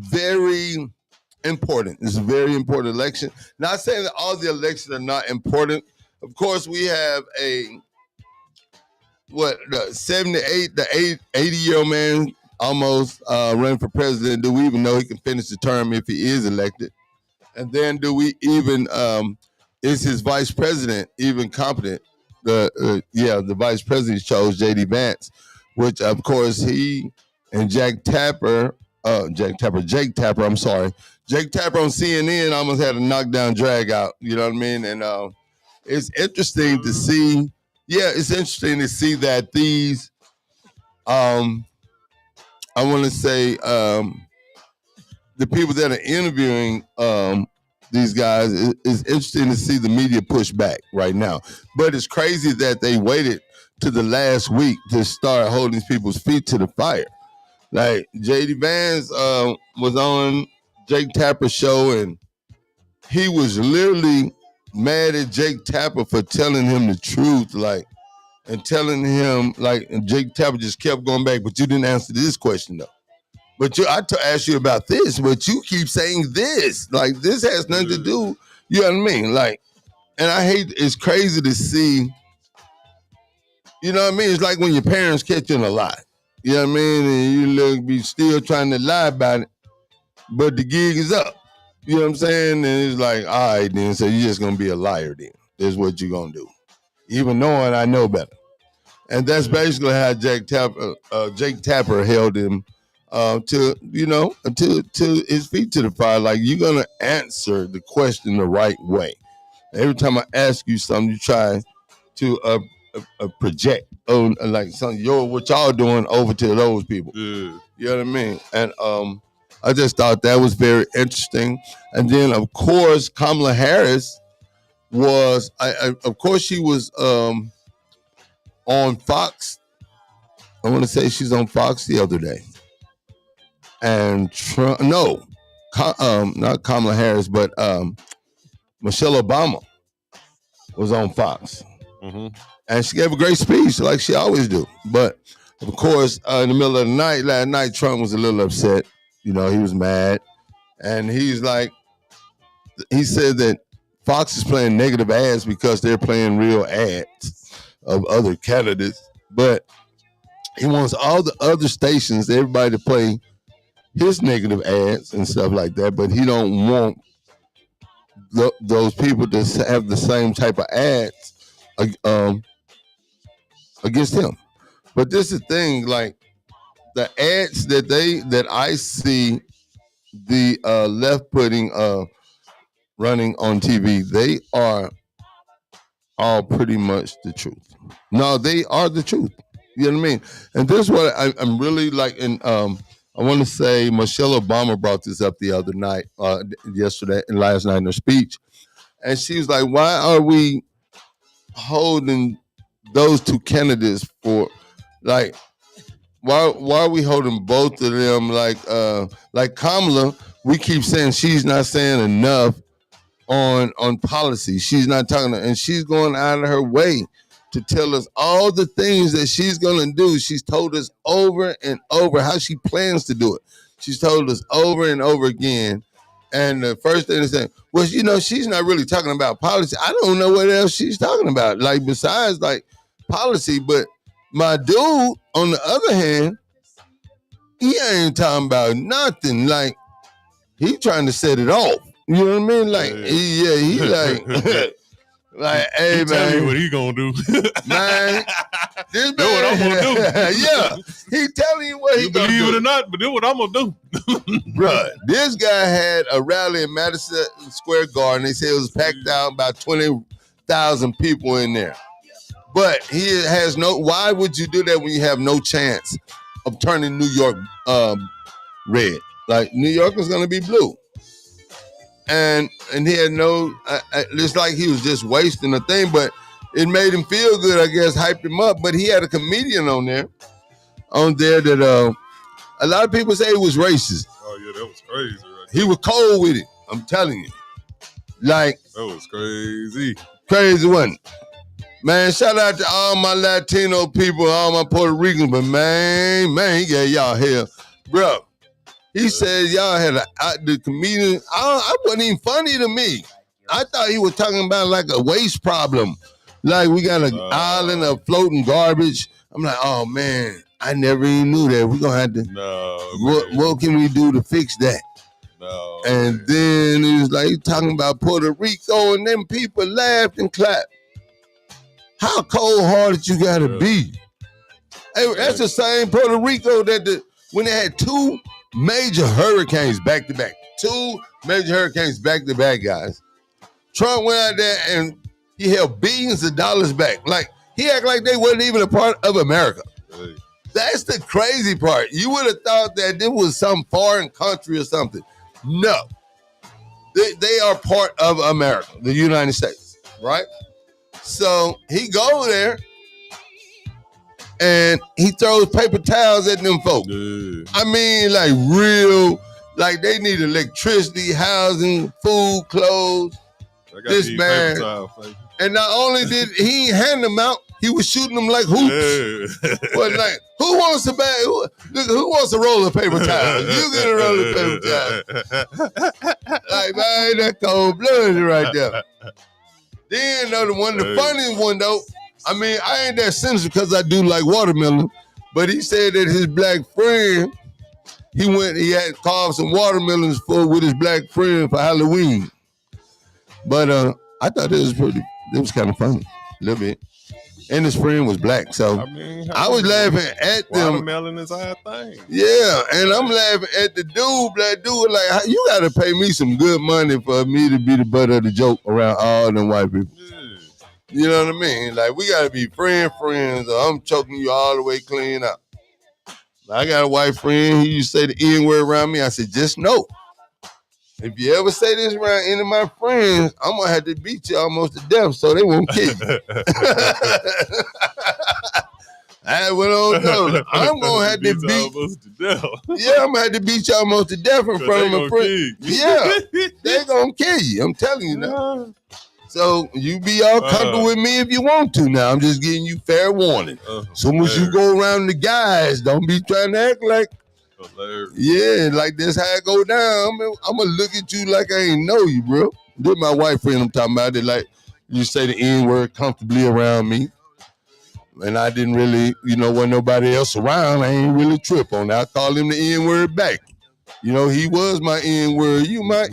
very important. It's a very important election. Not saying that all the elections are not important. Of course, we have the 80-year-old man almost running for president. Do we even know he can finish the term if he is elected? And then do we even, is his vice president even competent? The vice president chose J.D. Vance, which of course he and Jake Tapper on CNN almost had a knockdown drag out. You know what I mean? And it's interesting to see. Yeah, it's interesting to see that these, I want to say, the people that are interviewing these guys, it's interesting to see the media push back right now. But it's crazy that they waited to the last week to start holding these people's feet to the fire. Like J.D. Vance was on Jake Tapper's show, and he was literally mad at Jake Tapper for telling him the truth, and telling him, and Jake Tapper just kept going back, but you didn't answer this question, though. But I asked you about this, but you keep saying this. Like, this has nothing to do, you know what I mean? Like, and I hate, it's crazy to see, you know what I mean? It's like when your parents catch you in a lie. You know what I mean? And you be still trying to lie about it, but the gig is up. You know what I'm saying? And it's like, all right, then, so you're just going to be a liar then. That's what you're going to do. Even knowing I know better. And that's basically how Jake Tapper held him to his feet to the fire. Like, you're going to answer the question the right way. Every time I ask you something, you try to project like something, what y'all doing over to those people. Yeah. You know what I mean? And I just thought that was very interesting. And then, of course, Kamala Harris was, of course, she was on Fox. I want to say she's on Fox the other day. And not Kamala Harris, but Michelle Obama was on Fox. Mm-hmm. And she gave a great speech like she always do. But, of course, in the middle of the night, last night, Trump was a little upset. You know, he was mad. And he's like, he said that Fox is playing negative ads because they're playing real ads of other candidates. But he wants all the other stations, everybody to play his negative ads and stuff like that. But he don't want those people to have the same type of ads against him. But this is the thing, like the ads that I see the left putting running on TV, they are all pretty much the truth. No, they are the truth. You know what I mean? And this is what I'm really like. And I want to say Michelle Obama brought this up the other night, yesterday and last night in her speech. And she was like, why are we holding those two candidates for, like, why are we holding both of them? Like Kamala, we keep saying she's not saying enough on policy. She's not talking, and she's going out of her way to tell us all the things that she's going to do. She's told us over and over how she plans to do it. She's told us over and over again. And the first thing they say, well, you know, she's not really talking about policy. I don't know what else she's talking about, like besides like policy. But my dude, on the other hand, he ain't talking about nothing. Like, he trying to set it off. You know what I mean? Like, he like, like, hey, man. Tell me what he gonna do. Man, this man. Do what I'm gonna do. Yeah, he telling you what he gonna do. Believe it or not, but do what I'm gonna do. Bruh, this guy had a rally in Madison Square Garden. They said it was packed out, about 20,000 people in there. But he has no, why would you do that when you have no chance of turning New York red? Like, New York is going to be blue. And he had no, it's like he was just wasting a thing, but it made him feel good, I guess, hyped him up. But he had a comedian on there that a lot of people say he was racist. Oh, yeah, that was crazy. Right? He was cold with it, I'm telling you. Like, that was crazy. Crazy, wasn't it? Man, shout out to all my Latino people, all my Puerto Ricans, but man, he gave y'all hell. Bro, he said y'all had the comedian, I wasn't even funny to me. I thought he was talking about like a waste problem. Like, we got an island of floating garbage. I'm like, oh man, I never even knew that. We're gonna have to, what can we do to fix that? No. And then he was like, talking about Puerto Rico, and them people laughed and clapped. How cold-hearted you gotta be? Hey, that's the same Puerto Rico that when they had two major hurricanes back-to-back. Two major hurricanes back-to-back, guys. Trump went out there and he held billions of dollars back. Like, he acted like they wasn't even a part of America. Hey. That's the crazy part. You would have thought that this was some foreign country or something. No. They are part of America, the United States, right? So he go there and he throws paper towels at them folks. Yeah. I mean, like real, like they need electricity, housing, food, clothes. This man. And not only did he hand them out, he was shooting them like hoops. Yeah. But like, who wants a roll of paper towels? You get a roll of paper towels. Like, man, that cold blooded right there. Then the funniest one though, I mean, I ain't that sensitive because I do like watermelon, but he said that his black friend, he had carved some watermelons with his black friend for Halloween. But I thought it was kind of funny, a little bit. And his friend was black, so I was laughing at them. Watermelon is our thing. Yeah, and I'm laughing at the dude. Black dude was like, you got to pay me some good money for me to be the butt of the joke around all them white people. Yeah. You know what I mean? Like, we got to be friends, or I'm choking you all the way clean out. I got a white friend. He used to say the N-word around me. I said, just know, if you ever say this around any of my friends, I'm going to have to beat you almost to death so they won't kill you. I went on though. I'm going to have to beat almost to death. Yeah, I'm going to have to beat you almost to death in front of my friend. Yeah, they going to kill you. I'm telling you now. So you be all comfortable with me if you want to now. I'm just giving you fair warning. Soon as you go around the guys, don't be trying to act like, yeah, like this how it go down. I'm gonna look at you like I ain't know you, bro. This my white friend I'm talking about. They like you say the N-word comfortably around me. And I didn't really, wasn't nobody else around. I ain't really trip on that. I call him the N-word back. He was my N-word. You my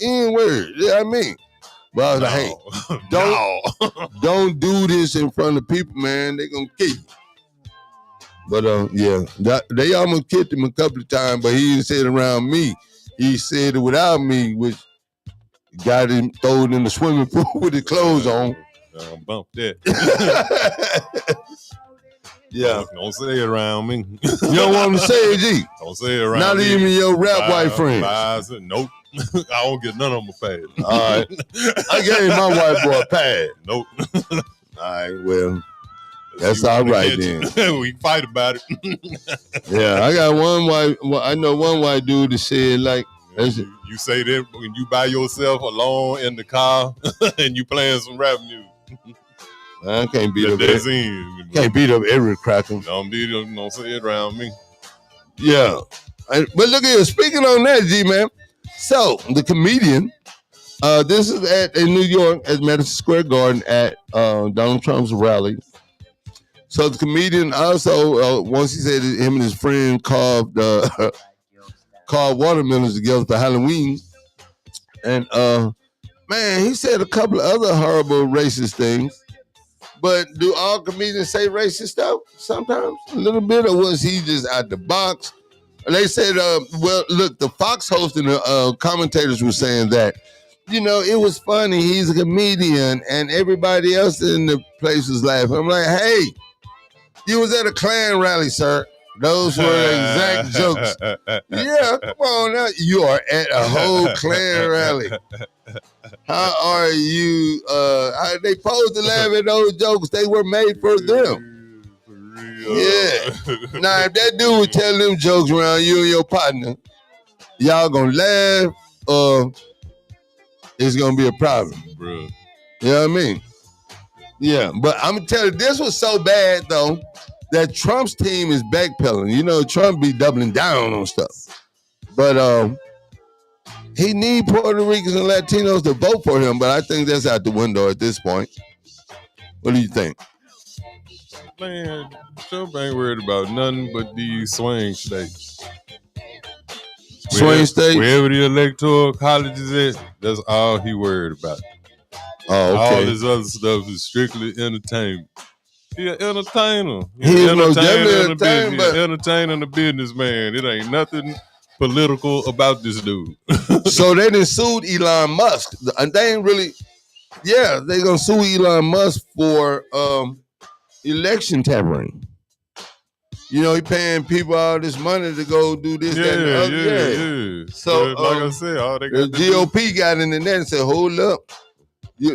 N-word. Yeah, I mean. But I was like, hey, don't do this in front of people, man. They gonna kill you. But they almost killed him a couple of times, but he didn't say it around me. He said it without me, which got him thrown in the swimming pool with his clothes on. Bump that. Yeah. Don't say it around me. You don't want to say it, G. Don't say it around Not me. even your rap white friend. Nope. I don't get none of them a pad. All right. I gave my white boy a pad. Nope. All right, well, that's all right then. We fight about it. Yeah, I got I know one white dude that said like, you say that when you by yourself alone in the car and you playing some rap music. I can't beat up every cracker. Don't say it around me. Yeah. But look at you, speaking on that, G-Man. So, the comedian, this is in New York at Madison Square Garden at Donald Trump's rally. So, the comedian also, once he said him and his friend carved watermelons together for Halloween. And, man, he said a couple of other horrible racist things. But do all comedians say racist stuff? Sometimes, a little bit, or was he just out the box? They said, well, look, the Fox host and the commentators were saying that, it was funny. He's a comedian, and everybody else in the place was laughing. I'm like, hey, you was at a Klan rally, sir. Those were exact jokes. Yeah, come on now. You are at a whole Klan rally. How are you? They supposed to laugh at those jokes. They were made for them. For real. Yeah. Now, if that dude was telling them jokes around you and your partner, y'all gonna laugh or it's gonna be a problem. Bro. You know what I mean? Yeah, but I'm gonna tell you, this was so bad, though, that Trump's team is backpedaling. Trump be doubling down on stuff. But he need Puerto Ricans and Latinos to vote for him, but I think that's out the window at this point. What do you think? Man, Trump ain't worried about nothing but these swing states. Swing states? Wherever the electoral college is at, that's all he worried about. Oh, okay. All this other stuff is strictly entertainment. He an entertainer. He's most definitely entertainer, but entertaining a businessman. It ain't nothing political about this dude. So they done sued Elon Musk. And they ain't really, they gonna sue Elon Musk for election tampering. He paying people all this money to go do this, that, and the other. Yeah. So like I said, all they got the GOP got in there and said, hold up.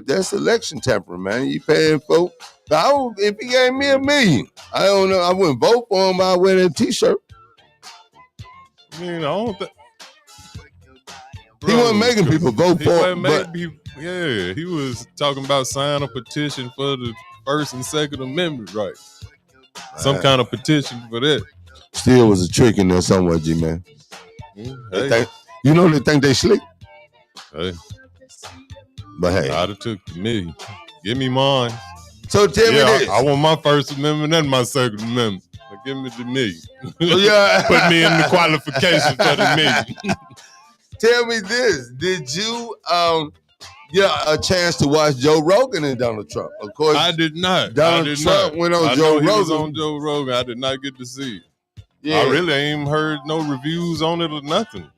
That's election tampering, man. You paying folk. If he gave me $1 million, I don't know. I wouldn't vote for him, but I wear a t-shirt. I don't think he wasn't making people vote for him. He was talking about signing a petition for the First and Second Amendment rights. Some kind of petition for that. Still was a trick in there somewhere, G-Man. Hey. They think they slick. Hey. But hey. I'd have took $1 million. Give me mine. So tell me this. I want my First Amendment and my Second Amendment. Now give me the $1 million. Put me in the qualification for the $1 million. Tell me this. Did you get a chance to watch Joe Rogan and Donald Trump? Of course, I did not. Donald Trump went on Joe Rogan. He was on Joe Rogan. I did not get to see it. Yeah. I really ain't even heard no reviews on it or nothing.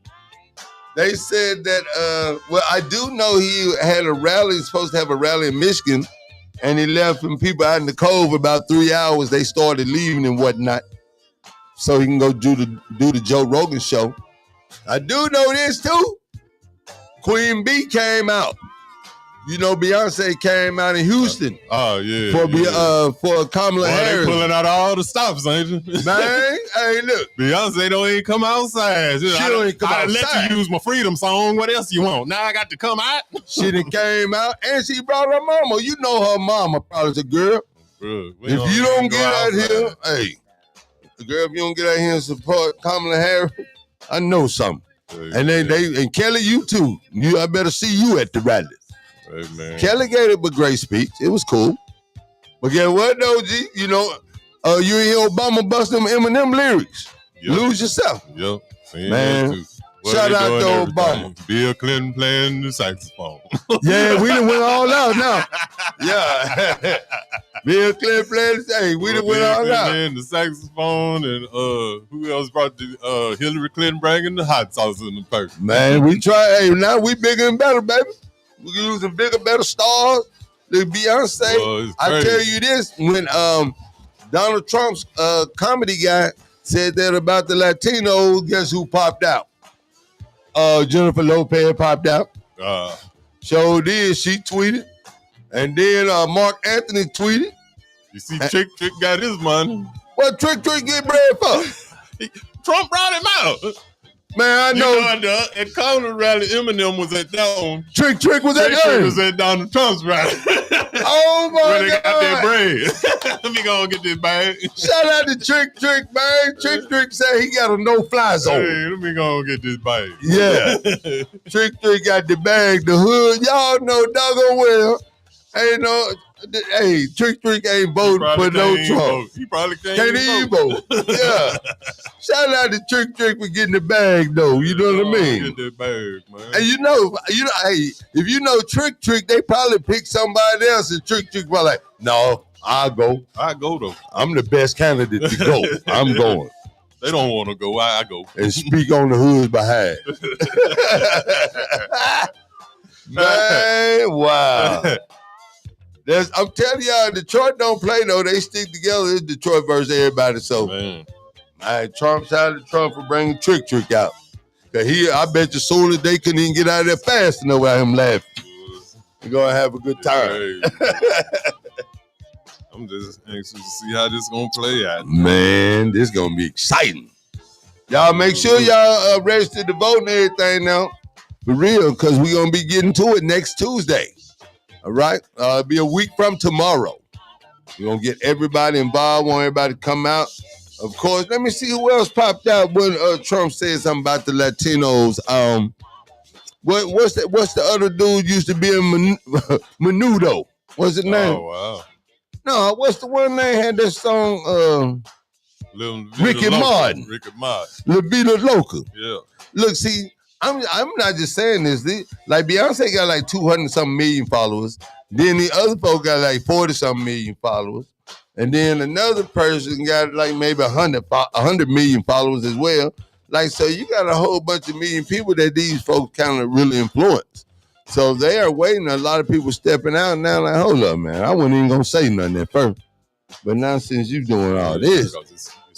They said that, I do know he had a rally, he's supposed to have a rally in Michigan, and he left some people out in the cold for about 3 hours. They started leaving and whatnot, so he can go do the Joe Rogan show. I do know this too. Queen Bee came out. Beyonce came out in Houston. Oh yeah. For Kamala Harris. They pulling out all the stops, ain't you? Man, hey, look. Beyonce don't even come outside. She don't even come outside. I let you use my freedom song. What else you want? Now I got to come out. She done came out and she brought her mama. You know her mama probably a girl. Bro, if you don't get out here, hey, girl, if you don't get out here and support Kamala Harris, I know something. Hey, and and Kelly, you too. I better see you at the rallies. Hey, man. Kelly gave it a great speech. It was cool. But guess what, though, G? You know, you hear Obama bust them Eminem lyrics. Yep. Lose yourself. Yep. Seen Man. that too. Shout out to Obama. Bill Clinton playing the saxophone. Yeah, we done went all out now. Yeah. Bill Clinton playing the saxophone. We done went all out. And the saxophone and who else brought the Hillary Clinton bringing the hot sauce in the purse. Man, we try. Hey, now we bigger and better, baby. We using bigger, better stars. The Beyonce. Well, I tell you this, when Donald Trump's comedy guy said that about the Latinos, guess who popped out? Jennifer Lopez popped out. So did. She tweeted. And then Mark Anthony tweeted. You see, Trick got his money. What Trick get bread for? Trump brought him out. Man, I know. At Congress rally, Eminem was at that one. Trick was at that. Trick was at Donald Trump's rally. Oh my God. When they got their bread. Let me go and get this bag. Shout out to Trick, man. Trick said he got a no-fly zone. Hey, let me go and get this bag. Yeah. Trick got the bag, the hood. Y'all know doggone well. Ain't no, hey, Trick ain't voting for no Trump. He probably can't even vote. Yeah. Shout out to Trick for getting the bag, though. You know what I mean? Get that bag, man. And you know, hey, if you know Trick, they probably pick somebody else, and Trick probably like, no, I'll go. I go though. I'm the best candidate to go. I'm going. They don't want to go. I go. And speak on the hood's behalf. Man, wow. I'm telling y'all, Detroit don't play though. They stick together. It's Detroit versus everybody. So, man, shout out to Trump for bringing Trick out. Cause I bet you soon as they couldn't even get out of there fast enough without him laughing. We're gonna have a good time. Hey, I'm just anxious to see how this gonna play out. Man, this gonna be exciting. Y'all make sure y'all register to vote and everything now. For real, because we're gonna be getting to it next Tuesday. All right, it'll be a week from tomorrow. We're gonna get everybody involved. Want everybody to come out. Of course, let me see who else popped out when Trump said something about the Latinos. What's the other dude used to be in Menudo? What's his name? Oh wow. No, what's the one name had that song? Ricky Martin. La Vida Loca. Yeah. Look, see. I'm not just saying this. Like Beyonce got like 200-something million followers. Then the other folk got like 40-something million followers. And then another person got like maybe 100 million followers as well. Like, so you got a whole bunch of million people that these folks kind of really influence. So they are waiting. A lot of people stepping out now like, hold up, man. I wasn't even going to say nothing at first. But now since you doing all this.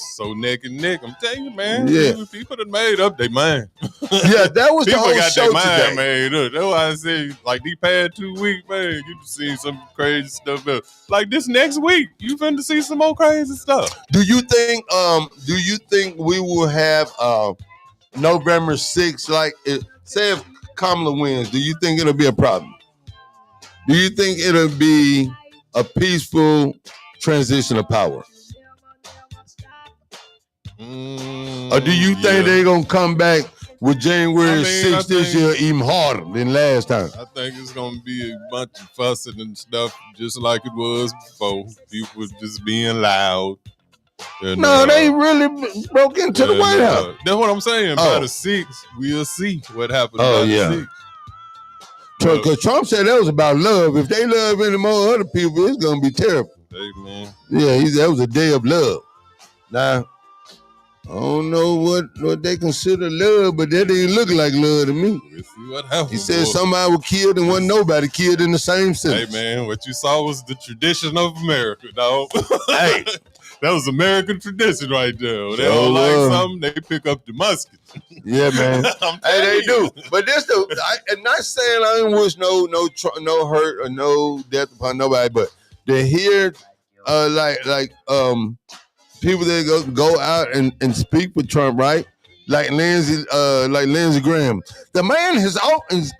It's so neck and neck. I'm telling you, man. Yeah. People that made up their mind. Yeah, that was the whole show People got their today. mind made up. That's why I say, like, these past 2 weeks, man, you seen some crazy stuff. Like this next week, you finna see some more crazy stuff. Do you think we will have November 6th, like say if Kamala wins, do you think it'll be a problem? Do you think it'll be a peaceful transition of power? Or do you think they're going to come back with January 6th this year even harder than last time? I think it's going to be a bunch of fussing and stuff just like it was before. People just being loud. And, no, they really broke into the White House. That's what I'm saying. By the 6th, we'll see what happens. Oh, by the yeah. 6th. Because Trump said that was about love. If they love any more other people, it's going to be terrible. Hey, man. Yeah, that was a day of love. Now, I don't know what they consider love, but that didn't look like love to me. We'll see what happens. He said somebody was killed and wasn't nobody killed in the same sentence. Hey, man, what you saw was the tradition of America, dog. Hey. That was American tradition right there. They don't like something, they pick up the musket. Yeah, man. Hey, they do. But this, I'm not saying I don't wish no hurt or no death upon nobody, but to hear people that go out and speak with Trump, right? Like Lindsey Graham. The man has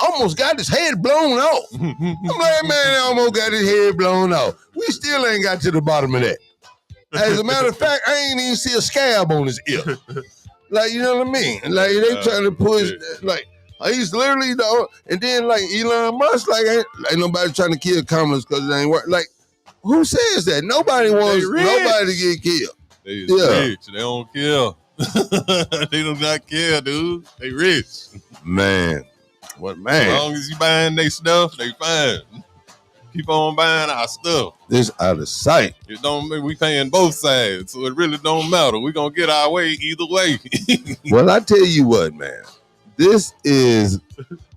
almost got his head blown off. I'm like, man, almost got his head blown off. We still ain't got to the bottom of that. As a matter of fact, I ain't even see a scab on his ear. Like, you know what I mean? Like, they trying to push, like, He's literally and then like Elon Musk, like ain't nobody trying to kill communists because it ain't work. Like, who says that? Nobody wants nobody to get killed. They rich. They don't kill. They do not care, dude. They rich. Man. What man? As long as you buying their stuff, they fine. Keep on buying our stuff. This out of sight. It don't mean we paying both sides, so it really don't matter. We gonna get our way either way. Well, I tell you what, man. This is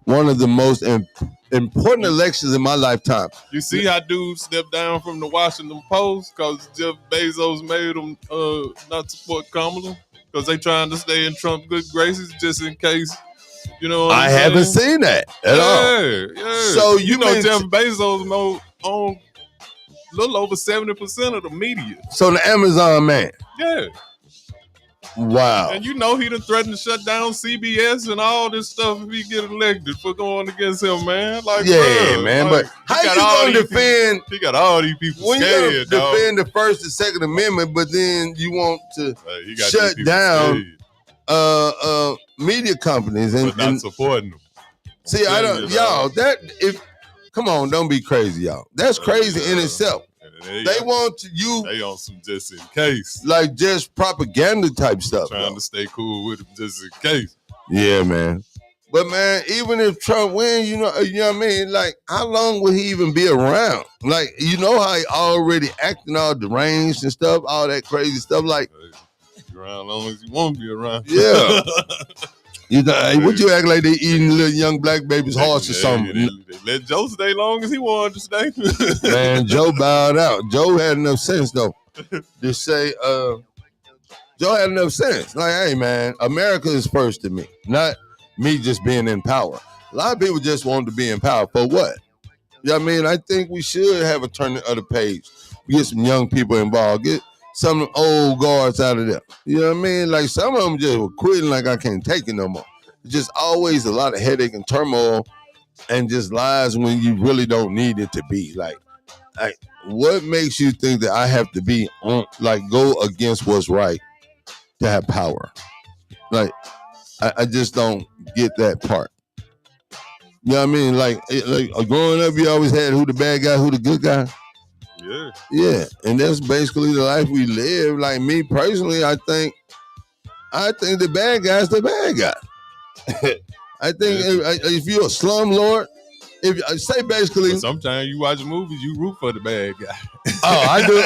one of the most important elections in my lifetime. You see how dudes stepped down from the Washington Post because Jeff Bezos made them not support Kamala because they trying to stay in Trump's good graces just in case. You know what I'm saying? haven't seen that at all. Yeah. So you know Jeff Bezos own a little over 70% of the media. So the Amazon man. Yeah. Wow. And you know he done threatened to shut down CBS and all this stuff if he get elected for going against him, man. Like, yeah, bro, man. like, But how you gonna defend? He got all these people when scared, you defend the First and Second Amendment, but then you want to shut down media companies and not supporting them. See, I don't, y'all. Come on, don't be crazy, y'all. That's crazy in itself. They want you. They on some just in case, like just propaganda type stuff. Trying to stay cool with them just in case. Yeah, man. But man, even if Trump wins, you know what I mean. Like, how long will he even be around? Like, you know how he already acting all deranged and stuff, all that crazy stuff. Like, around as long as you want to be around. Yeah. You know, hey, would you act like they eating little young black baby's hearts or something? They let Joe stay long as he wanted to stay. Man, Joe bowed out. Joe had enough sense though to say, Joe had enough sense. Like, hey man, America is first to me, not me just being in power. A lot of people just want to be in power for what? You know what I mean? I think we should have a turn of the page. Get some young people involved. Get some old guards out of there. You know what I mean? Like some of them just were quitting like I can't take it no more. It's just always a lot of headache and turmoil and just lies when you really don't need it to be. Like what makes you think that I have to be on, like, go against what's right to have power? Like, I just don't get that part. You know what I mean? Like growing up, you always had who the bad guy, who the good guy. Yeah, and that's basically the life we live. Like me personally, I think the bad guy's the bad guy. I think if you're a slumlord, if say basically, sometimes you watch movies, you root for the bad guy. Oh, I do.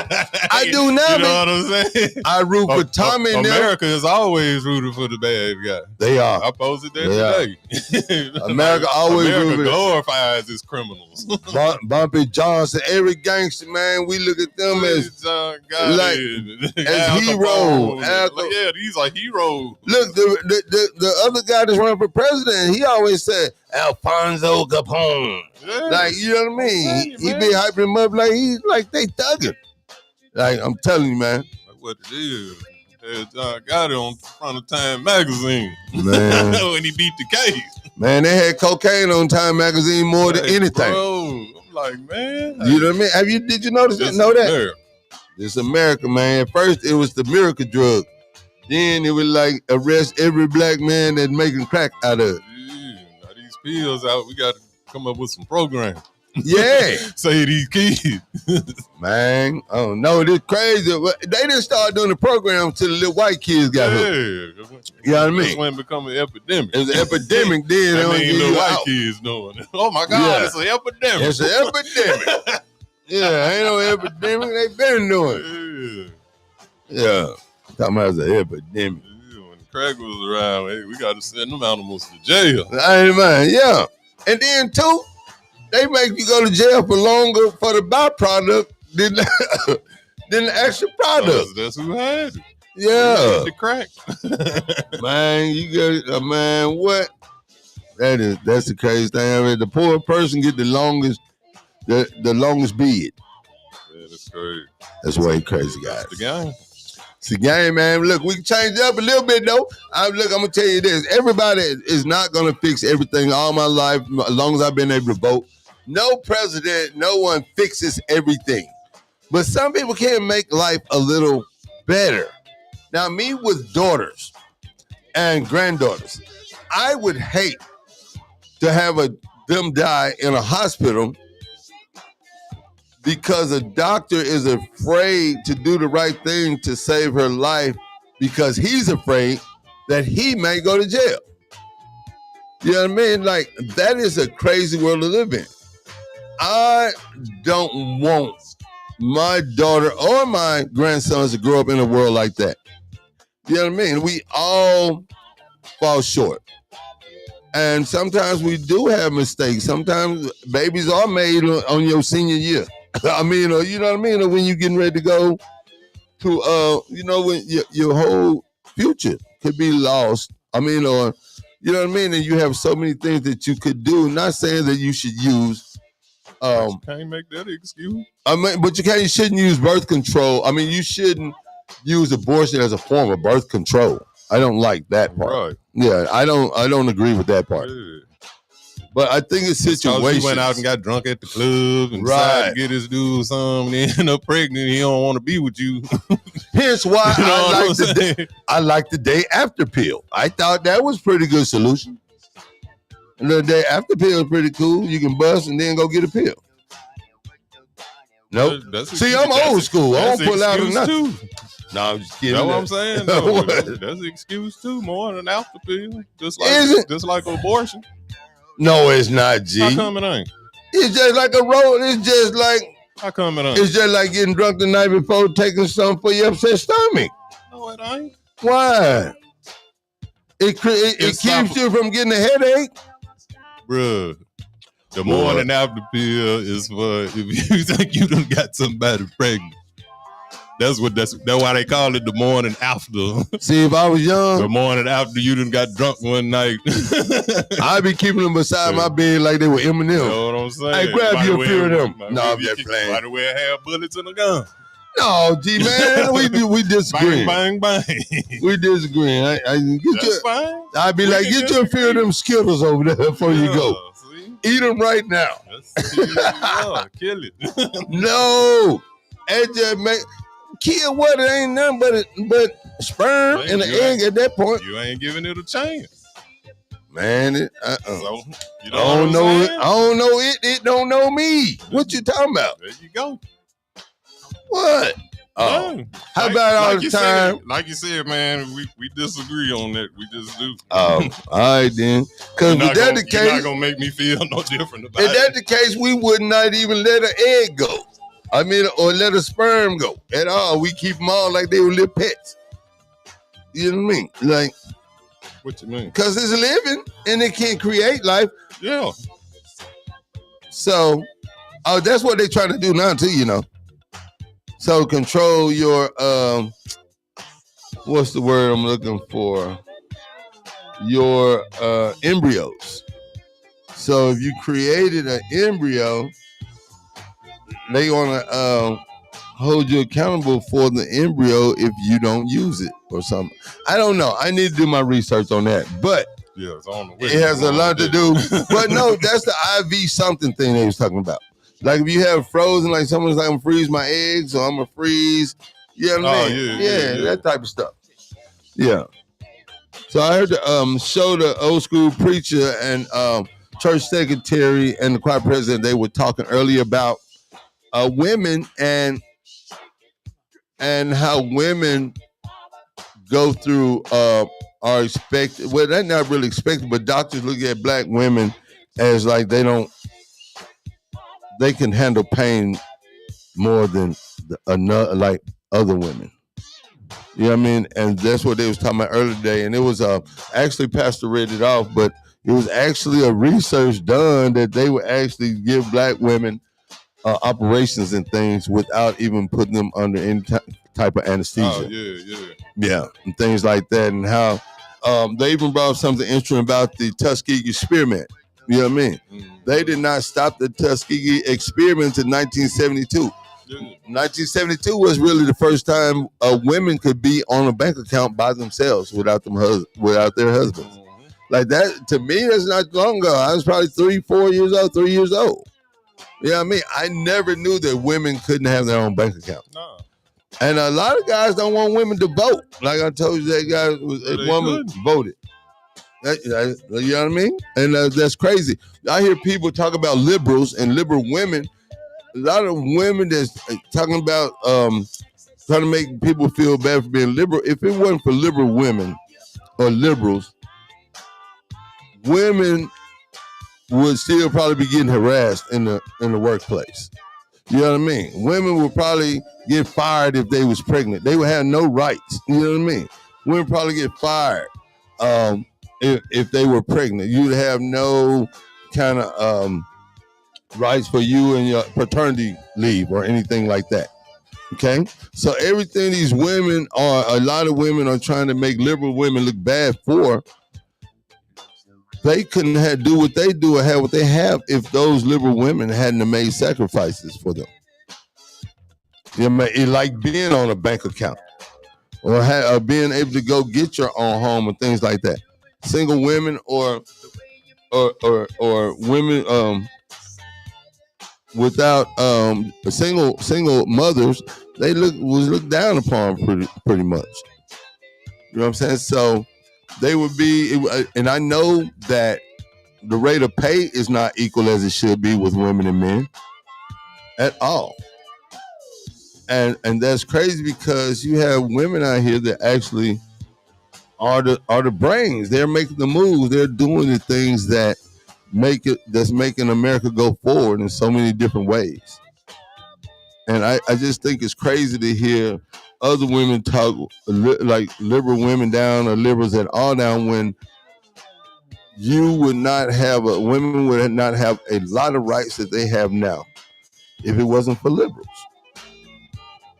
I do now. You know what I'm saying? I root for Tommy. America is always rooting for the bad guy. They are. I posted that today. America always glorifies its criminals. Bumpy Johnson, every gangster, man, we look at them as heroes. Yeah, these are heroes. Look, the other guy that's running for president, he always said Alfonso Capone. Yeah. Like, you know what I mean? He be hyping him up like he's like they thugging. Like, I'm telling you, man. Like what it is. Got it on front of Time magazine. Man. When he beat the case. Man, they had cocaine on Time magazine more than anything. Bro, I'm like, man. You know what I mean? Did you notice that? Know that? America. This America, man. At first, it was the miracle drug. Then it was like arrest every black man that's making crack out of it. Yeah, now these pills out, we got to come up with some programs. Yeah. Say these kids. Man, I don't know. It's crazy. They didn't start doing the program until the little white kids got hooked. You know what I mean? That's when it become an epidemic. It's an epidemic then. I mean, little white kids doing it. Oh my God, it's an epidemic. It's an epidemic. Yeah, ain't no epidemic. They been doing it. Yeah. Talking about it's an epidemic. Yeah, when the crack was around, hey, we got to send them animals to jail. I ain't mind. Yeah. And then too, they make you go to jail for longer for the byproduct than the actual product. That's who had it. Yeah. The crack. Man, you get man, what? That's the crazy thing. I mean, the poor person get the longest bid. Yeah, that's crazy. That's way crazy, guys. That's the game. It's the game, man. Look, we can change it up a little bit, though. I'm going to tell you this. Everybody is not going to fix everything all my life, as long as I've been able to vote. No president, no one fixes everything. But some people can make life a little better. Now, me with daughters and granddaughters, I would hate to have them die in a hospital because a doctor is afraid to do the right thing to save her life because he's afraid that he may go to jail. You know what I mean? Like, that is a crazy world to live in. I don't want my daughter or my grandsons to grow up in a world like that. You know what I mean? We all fall short. And sometimes we do have mistakes. Sometimes babies are made on your senior year. I mean, or, you know what I mean? Or when you're getting ready to go to, when your whole future could be lost. I mean, or, you know what I mean? And you have so many things that you could do. Not saying that you should use. You can't make that excuse. I mean, but you shouldn't use birth control. I mean, you shouldn't use abortion as a form of birth control. I don't like that part. Right. Yeah, I don't agree with that part. Yeah. But I think it's situations. He went out and got drunk at the club and decided to get his dude some, and then end up pregnant. He don't want to be with you. Hence why I like the day after pill. I thought that was a pretty good solution. And the day after pill is pretty cool. You can bust and then go get a pill. Nope. See, I'm old school. I don't pull out or nothing. Too. No, I'm just kidding. That's what I'm saying. No, that's an excuse too, more than after pill. Just like abortion. No, it's not, G. How come it ain't? It's just like a road. It's just like. How come it ain't? It's just like getting drunk the night before taking something for your upset stomach. No, it ain't. Why? It keeps you from getting a headache. Bruh. The morning after pill is for if you think you done got somebody pregnant. That's why they call it the morning after. See, if I was young, the morning after you done got drunk one night, I'd be keeping them beside my bed like they were Eminem. You know what I'm saying? Hey, grab you a few of them. No, I'm just playing. Why do we have bullets in a gun? No, G man, we disagree. Bang, bang, bang. We disagree. That's fine. I'd be like, get you a few of them Skittles over there before you go. See? Eat them right now. Kill it. No, it just make. Kill what? It ain't nothing but sperm and an egg at that point. You ain't giving it a chance. Man, So, I don't know it. I don't know it. It don't know me. What you talking about? There you go. What? Oh, how about all the time? Like you said, man, we disagree on that. We just do. Oh, all right then. Because if that's the case, you're not gonna make me feel no different about it. If that's the case, we would not even let an egg go. I mean, or let a sperm go at all. We keep them all like they were little pets. You know what I mean? Like, what you mean? Because it's living and it can create life. Yeah. So, that's what they're trying to do now too, you know. So control your what's the word I'm looking for? Your embryos. So if you created an embryo, they gonna hold you accountable for the embryo if you don't use it or something. I don't know. I need to do my research on that. But yeah, it has a lot to do. But no, that's the IV something thing they was talking about. Like if you have frozen, like someone's like, I'm gonna freeze my eggs or I'm gonna freeze, you know what I mean? Yeah, that type of stuff. Yeah. So I heard the show the old school preacher and church secretary and the choir president, they were talking earlier about women and how women go through are expected. Well, they're not really expected, but doctors look at black women as like they can handle pain more than like other women. You know what I mean? And that's what they was talking about earlier today. And it was actually Pastor read it off, but it was actually a research done that they would actually give black women operations and things without even putting them under any type of anesthesia. Oh, yeah, and things like that. And how they even brought up something interesting about the Tuskegee experiment. You know what I mean? Mm-hmm. They did not stop the Tuskegee experiment in 1972. 1972 was really the first time women could be on a bank account by themselves without their husbands. Mm-hmm. Like that, to me, that's not long ago. I was probably 3 years old. You know what I mean? I never knew that women couldn't have their own bank account. No. And a lot of guys don't want women to vote. Like I told you, that guy was a woman voted. You know what I mean? And that's crazy. I hear people talk about liberals and liberal women. A lot of women that's talking about trying to make people feel bad for being liberal. If it wasn't for liberal women or liberals, women would still probably be getting harassed in the workplace. You know what I mean? Women would probably get fired if they was pregnant. They would have no rights. You know what I mean? Women probably get fired if they were pregnant. You'd have no kind of rights for you and your paternity leave or anything like that. Okay? So everything these women a lot of women are trying to make liberal women look bad for, they couldn't do what they do or have what they have if those liberal women hadn't made sacrifices for them. You know, it like being on a bank account or being able to go get your own home and things like that. Single women or women without single mothers, they was looked down upon pretty much. You know what I'm saying? So they would be, and I know that the rate of pay is not equal as it should be with women and men at all. And that's crazy because you have women out here that actually are the brains. They're making the moves. They're doing the things that's making America go forward in so many different ways. And I just think it's crazy to hear other women talk like liberal women down or liberals at all down when women would not have a lot of rights that they have now if it wasn't for liberals.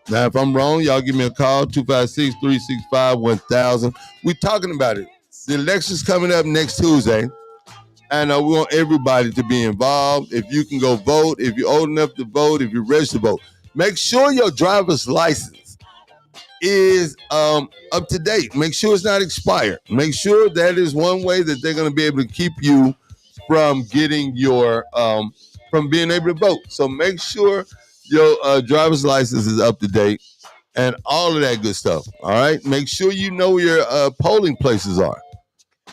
Now, if I'm wrong, y'all give me a call, 256-365-1000. We're talking about it. The election's coming up next Tuesday, and we want everybody to be involved. If you can go vote, if you're old enough to vote, if you're registered to vote, make sure your driver's license is up to date. Make sure it's not expired. Make sure that is one way that they're going to be able to keep you from getting your from being able to vote. So make sure your driver's license is up to date and all of that good stuff. All right. Make sure you know where your polling places are.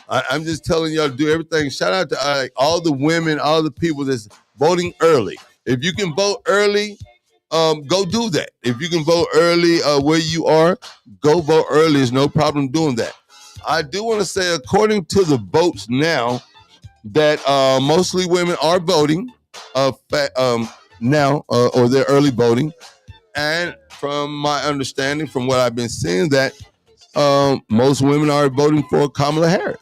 I'm just telling y'all to do everything. Shout out to all the women, all the people that's voting early. If you can vote early, go do that. If you can vote early where you are, go vote early. There's no problem doing that. I do want to say, according to the votes now, that mostly women are voting now, or they're early voting. And from my understanding, from what I've been seeing, that most women are voting for Kamala Harris.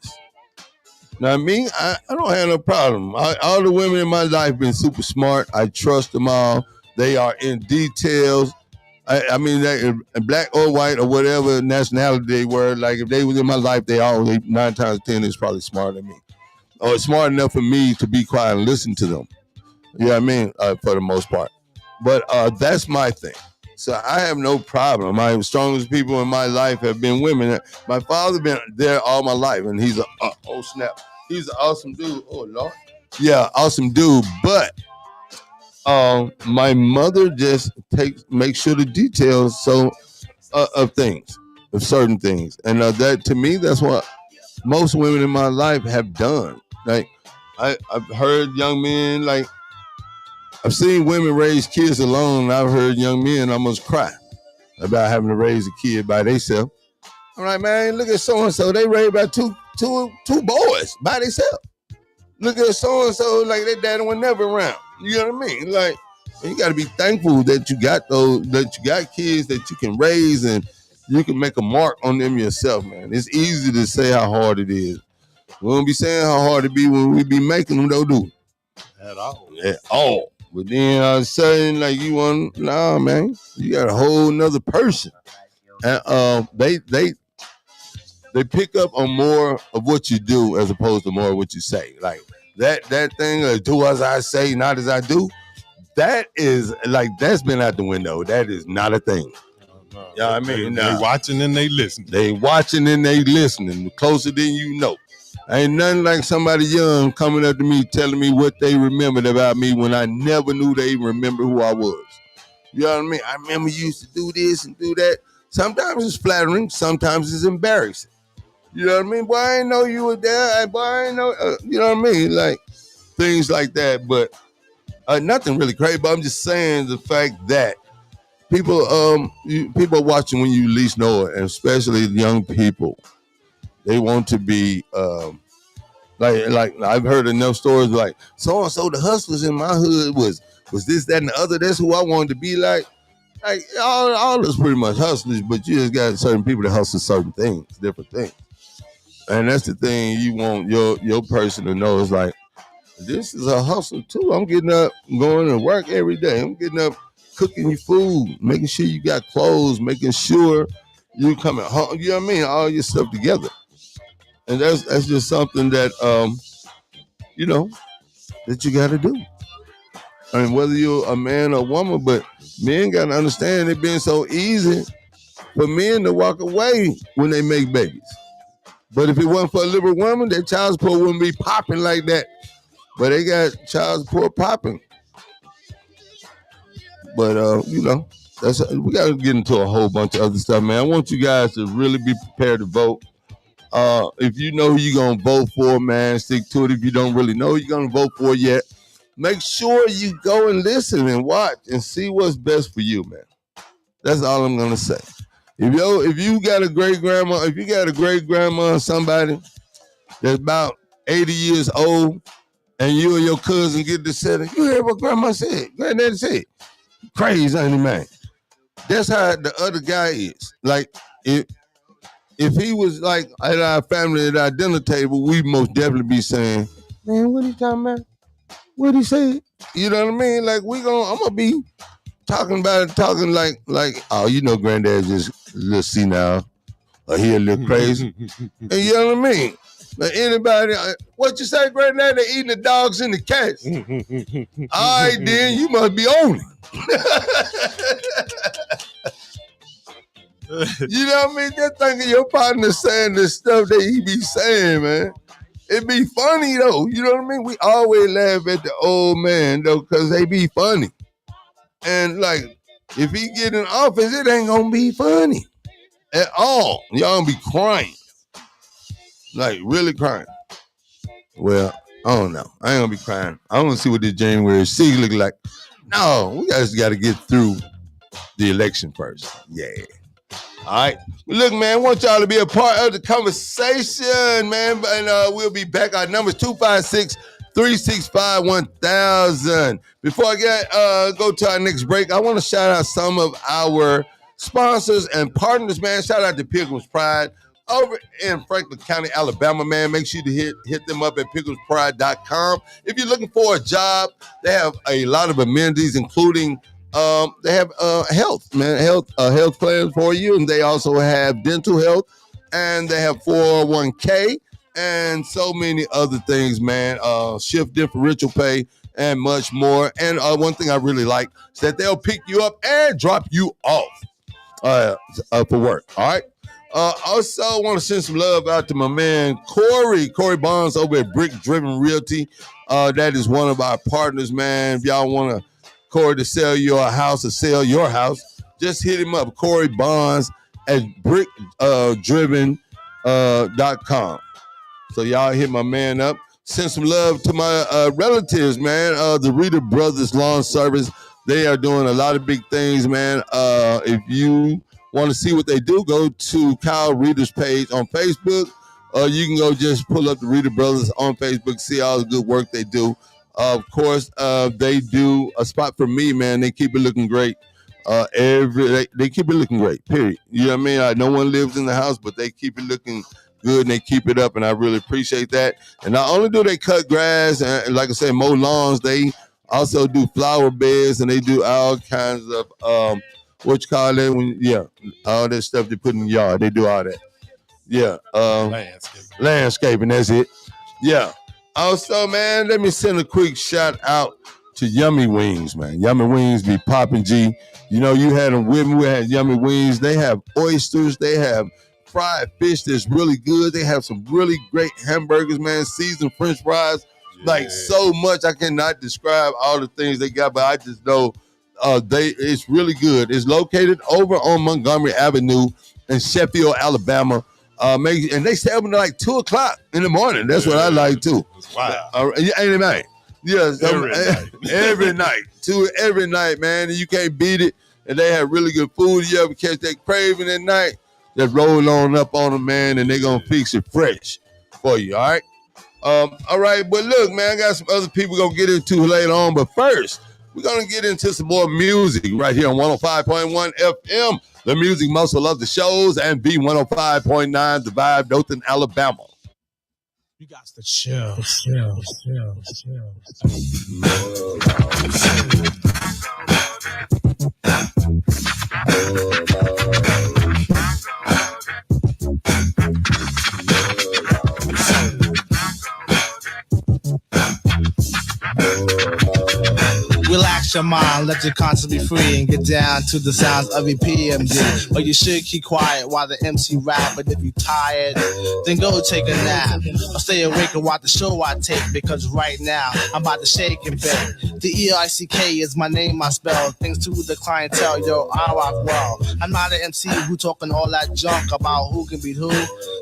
Now, me, I don't have no problem. All the women in my life have been super smart. I trust them all. They are in details. I mean, they, black or white or whatever nationality they were, like if they was in my life, they 9 times out of 10 is probably smarter than me. Or smart enough for me to be quiet and listen to them. You know what I mean? For the most part. But that's my thing. So I have no problem. My strongest people in my life have been women. My father been there all my life, and he's oh snap, he's an awesome dude. Oh Lord, yeah, awesome dude. But my mother just makes sure the details of things, of certain things, and that to me, that's what most women in my life have done. Like I've heard young men like. I've seen women raise kids alone. I've heard young men almost cry about having to raise a kid by themselves. I'm like, man, look at so-and-so. They raised by two boys by themselves. Look at so-and-so, like their daddy was never around. You know what I mean? Like, you got to be thankful that you got kids that you can raise and you can make a mark on them yourself, man. It's easy to say how hard it is. We won't be saying how hard it be when we be making them, though, do at all. At all. But then all of a sudden, like man, you got a whole nother person. And they pick up on more of what you do as opposed to more of what you say. Like that thing, do as I say, not as I do. That is like that's been out the window. That is not a thing. No, you know what I mean? They watching and they listening. They watching and they listening. Closer than you know. Ain't nothing like somebody young coming up to me telling me what they remembered about me when I never knew they even remember who I was. You know what I mean? I remember you used to do this and do that. Sometimes it's flattering. Sometimes it's embarrassing. You know what I mean? Boy, I ain't know you were there. Boy, I ain't know. You know what I mean? Like things like that. But nothing really crazy. But I'm just saying the fact that people people are watching when you least know it, and especially young people. They want to be like I've heard enough stories like so and so the hustlers in my hood was this, that, and the other. That's who I wanted to be like. Like all of us pretty much hustlers, but you just got certain people that hustle certain things, different things. And that's the thing you want your person to know is like, this is a hustle too. I'm getting up, going to work every day. I'm getting up, cooking your food, making sure you got clothes, making sure you coming home. You know what I mean? All your stuff together. And that's just something that that you got to do. I mean, whether you're a man or woman, but men got to understand it being so easy for men to walk away when they make babies. But if it wasn't for a liberal woman, their child support wouldn't be popping like that. But they got child support popping. But we got to get into a whole bunch of other stuff, man. I want you guys to really be prepared to vote. If you know who you're going to vote for, man, stick to it. If you don't really know who you're going to vote for yet, make sure you go and listen and watch and see what's best for you, man. That's all I'm going to say. If you got a great grandma, somebody that's about 80 years old, and you and your cousin get to setting, you hear what grandma said, granddaddy said, crazy, ain't it, man? That's how the other guy is. Like, if he was like at our family at our dinner table, we'd most definitely be saying, man, what he talking about? What he said? You know what I mean? Like, I'm gonna be talking about it, talking like, oh, granddad's just a little senile, or he a little crazy. And you know what I mean? Like anybody, what you say, granddad? They eating the dogs and the cats. All right, then you must be on it. You know what I mean? Just thinking your partner saying the stuff that he be saying, man. It be funny though. You know what I mean? We always laugh at the old man though, cause they be funny. And like, if he get in office, it ain't gonna be funny at all. Y'all gonna be crying. Like, really crying. Well, I don't know. I ain't gonna be crying. I want to see what this January 6th look like. No, we just got to get through the election first. Yeah. All right. Well, look, man, I want y'all to be a part of the conversation, man. And we'll be back. Our number's 256-365-1000. Before I go to our next break, I want to shout out some of our sponsors and partners, man. Shout out to Pilgrim's Pride over in Franklin County, Alabama, man. Make sure to hit them up at pilgrimspride.com. If you're looking for a job, they have a lot of amenities, including they have health, man, health plans for you, and they also have dental health, and they have 401k and so many other things, man. Shift differential pay and much more. And one thing I really like is that they'll pick you up and drop you off for work. All right. Also want to send some love out to my man Corey Bonds over at Brick Driven Realty. That is one of our partners, man. If y'all want Corey to sell your house or sell your house, just hit him up, Corey Bonds at brickdriven.com. So y'all hit my man up. Send some love to my relatives, man. The Reader Brothers Lawn Service. They are doing a lot of big things, man. If you want to see what they do, go to Kyle Reader's page on Facebook. You can go just pull up the Reader Brothers on Facebook, see all the good work they do. Of course, they do a spot for me, man. They keep it looking great. They keep it looking great, period. You know what I mean? No one lives in the house, but they keep it looking good, and they keep it up, and I really appreciate that. And not only do they cut grass and, like I said, mow lawns, they also do flower beds, and they do all kinds of what you call that? All that stuff they put in the yard. They do all that. Yeah. Landscaping, that's it. Yeah. Also, man, let me send a quick shout out to Yummy Wings, man. Yummy Wings be popping, G. You know, you had them with me. We had Yummy Wings. They have oysters. They have fried fish that's really good. They have some really great hamburgers, man. Seasoned French fries. Yeah. Like, so much. I cannot describe all the things they got, but I just know it's really good. It's located over on Montgomery Avenue in Sheffield, Alabama. And they stay up until like 2 o'clock in the morning. That's what I like too. Wow. Ain't it, man? Yes, Every night. every night, man. And you can't beat it. And they have really good food. You ever catch that craving at night? Just roll on up on them, man, and they're gonna fix it fresh for you. All right. All right, but look, man, I got some other people gonna get into later on. But first, we're gonna get into some more music right here on 105.1 FM. The music muscle of the shows, and B105.9, The Vibe, Dothan, Alabama. You got to chill. Relax your mind, let your conscience be free, and get down to the sounds of EPMD. But you should keep quiet while the MC rap. But if you tired, then go take a nap, or stay awake and watch the show I take. Because right now I'm about to shake and bake. The EICK is my name I spell. Thanks to the clientele, yo, I rock well. I'm not an MC who talking all that junk about who can beat who.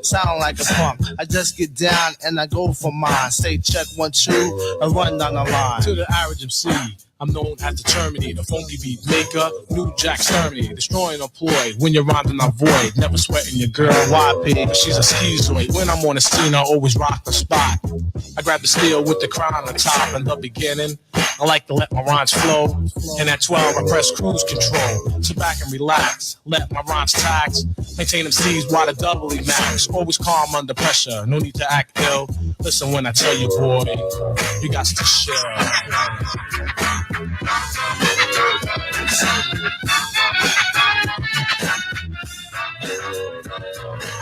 Sound like a punk. I just get down and I go for mine. Say check 1 2 and run down the line. To the average MC, I'm known as the Terminator, funky beat maker, new jack exterminator, destroying a ploy. When you're rhyming, I void, never sweating your girl, YP, she's a schizoid. When I'm on the scene, I always rock the spot. I grab the steel with the crown on top. In the beginning, I like to let my rhymes flow. And at 12, I press cruise control. Sit back and relax, let my rhymes tax. Maintain them C's while the doubly max. Always calm under pressure, no need to act ill. Listen when I tell you, boy, you got to chill.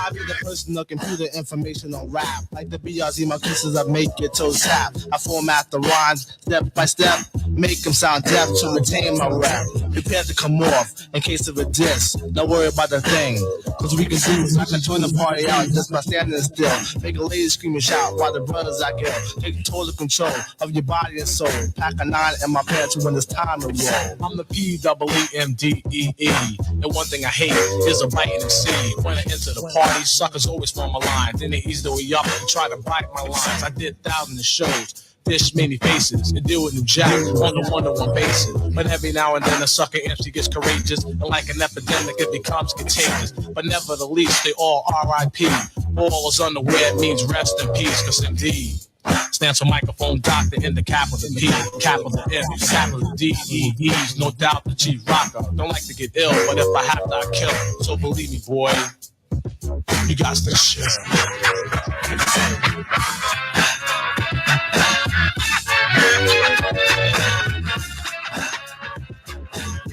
I be the person that computer information on rap. Like the BRZ, my kisses, I make your toes tap. I format the rhymes step by step, make them sound deaf to retain my rap. Prepare to come off in case of a diss. Don't worry about the thing, cause we can do. I can turn the party out just by standing still. Make a lady scream and shout while the brothers I kill. Take total control of your body and soul. Pack a 9 in my pants when it's time to roll. I'm the PEEMDEE, and one thing I hate is a biting MC. When I enter the party, suckers always form a line. Then they ease the way up and try to bite my lines. I did thousands of shows, dish many faces, and deal with new jack on the one-to-one basis. But every now and then a sucker MC gets courageous, and like an epidemic it becomes contagious. But nevertheless, they all R.I.P. All is unaware means rest in peace, cause indeed stands for microphone doctor in the capital P, capital M, capital D, E, E's, no doubt the G rocker. Don't like to get ill, but if I have to, I kill. So believe me, boy, you got to chill.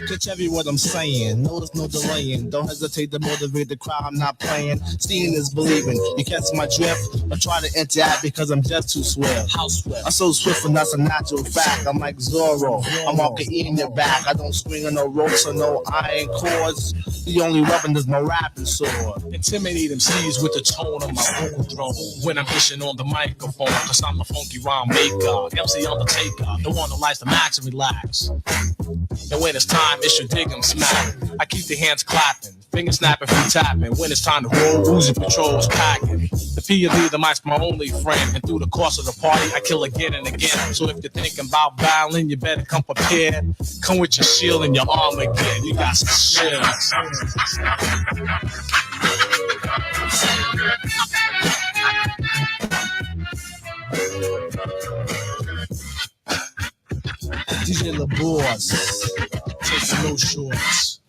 Catch every word I'm saying, notice no delaying. Don't hesitate to motivate the crowd, I'm not playing. Seeing is believing, you catch my drift. I try to interact because I'm just too swift. How swift? I'm so swift and that's a natural fact. I'm like Zorro, I'm walking in your back. I don't swing on no ropes or no iron cords. The only weapon is my rapping sword. Intimidate MCs with the tone of my vocal throne. When I'm dishing on the microphone, cause I'm a funky rhyme maker. MC Undertaker, the one who likes to max and relax. And when it's time, it's your dig 'em smack. I keep the hands clapping, fingers snapping, feet tapping. When it's time to roll, Uzi Patrol is packing. The P&D, the mic's my only friend. And through the course of the party, I kill again and again. So if you're thinking about battling, you better come prepared. Come with your shield and your arm again. You got some shit. DJ LaBoss, take no shorts.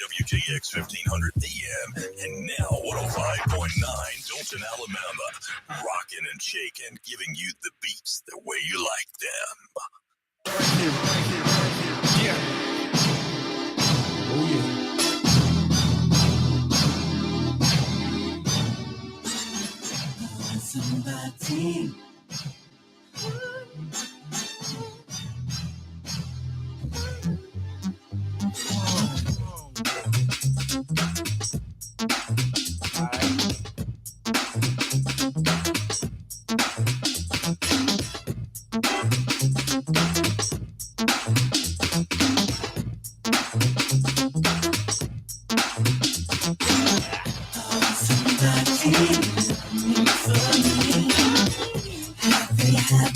WJX 1500 AM and now 105.9 Dothan, Alabama. Rockin' and shaking, giving you the beats the way you like them. Yeah. Oh yeah. I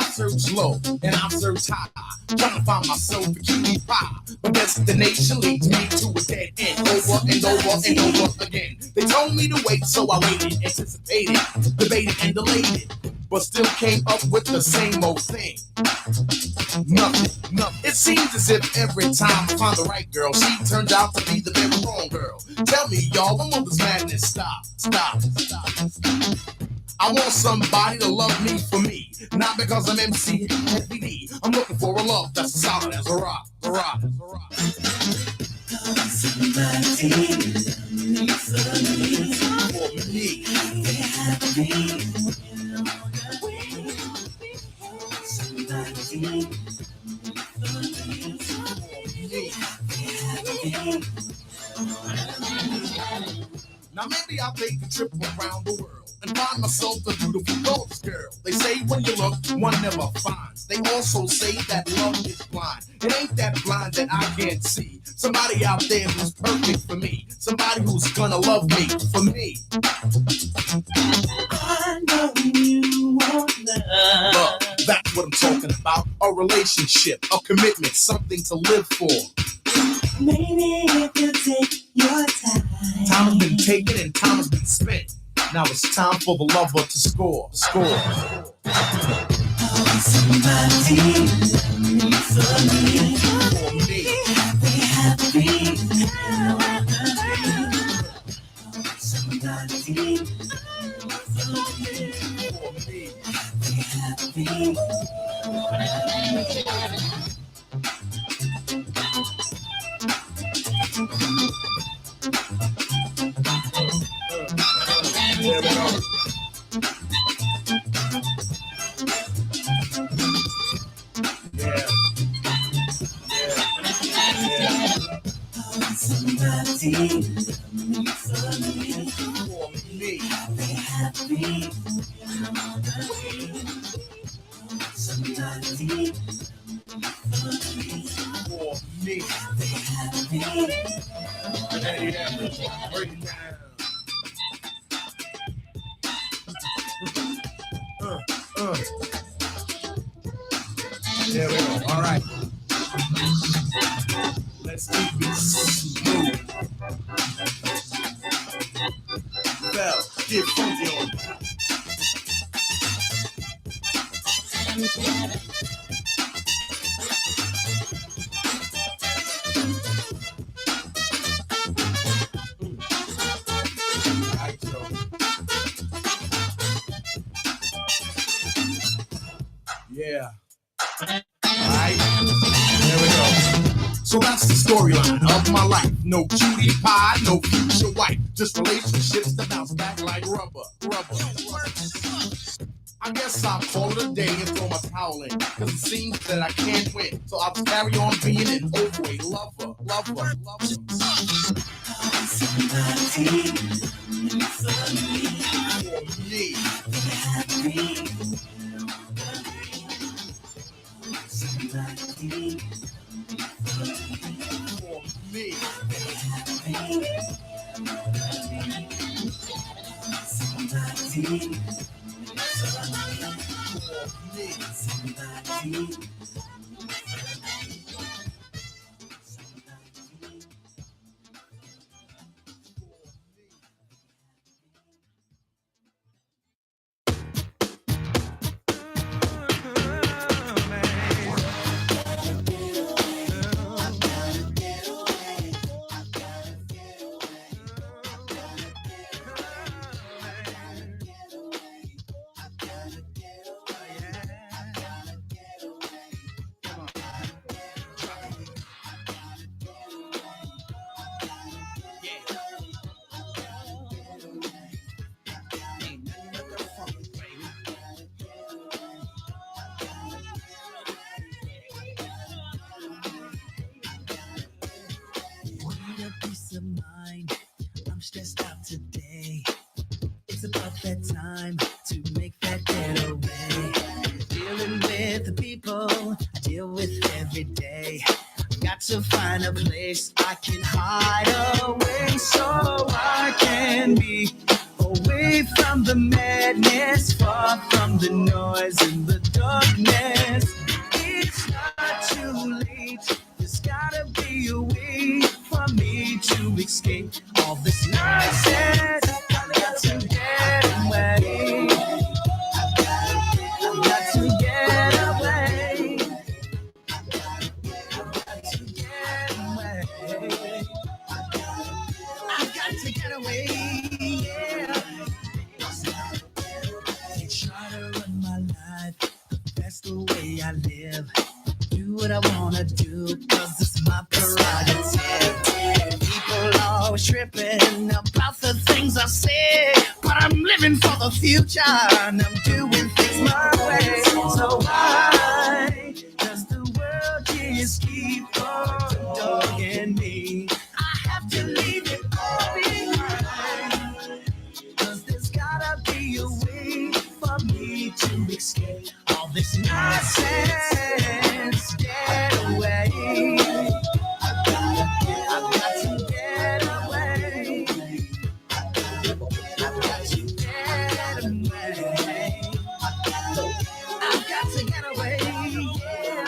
search low and I search high, trying to find myself a cutie pie. But destination leads me to a dead end, over and over and over again. They told me to wait, so I waited, anticipated, debated and delayed it, but still came up with the same old thing. Nothing. It seems as if every time I find the right girl, she turns out to be the very wrong girl. Tell me, y'all, when will this madness stop? I want somebody to love me for me, not because I'm MC Heavy D. I'm looking for a love that's as solid as a rock. Now maybe I'll take a trip around the world and find myself a beautiful gorgeous girl. They say when you look, one never finds. They also say that love is blind. It ain't that blind that I can't see. Somebody out there who's perfect for me. Somebody who's gonna love me for me. I know you want love. That's what I'm talking about. A relationship, a commitment, something to live for. Maybe if you take your time. Time has been taken and time has been spent. Now it's time for the lover to score. Somebody for me. Be happy. Somebody be happy. There we go. Somebody for me. Be happy. Somebody For me. be happy. Break it down. There we go. All right. Let's keep it smooth. Bell, get funky on it. Yeah. Alright. There we go. So that's the storyline of my life. No cutie pie, no future wife. Just relationships that bounce back like rubber. I guess I'll call it a day and throw my towel in. Cause it seems that I can't win. So I'll carry on being an overweight lover. Somebody for me. Me. Be happy. Somebody For me. be happy. Somebody every day. Got to find a place I can hide away so I can be away from the madness, far from the noise and the darkness. It's not too late. There's gotta be a way for me to escape all this nonsense. I've got to get away. I've got to get away. I've got to get away. I've got to get away. Yeah. They try to run my life. That's the way I live. Do what I wanna do, cause it's my prerogative. People always tripping about the things I say, but I'm living for the future and I'm doing things my way. So why does the world just keep on dogging me? I have to leave it all behind, cause there's gotta be a way for me to escape all this nonsense. Get away. I've got to get away. I've got to get away. I've got to get away. Yeah.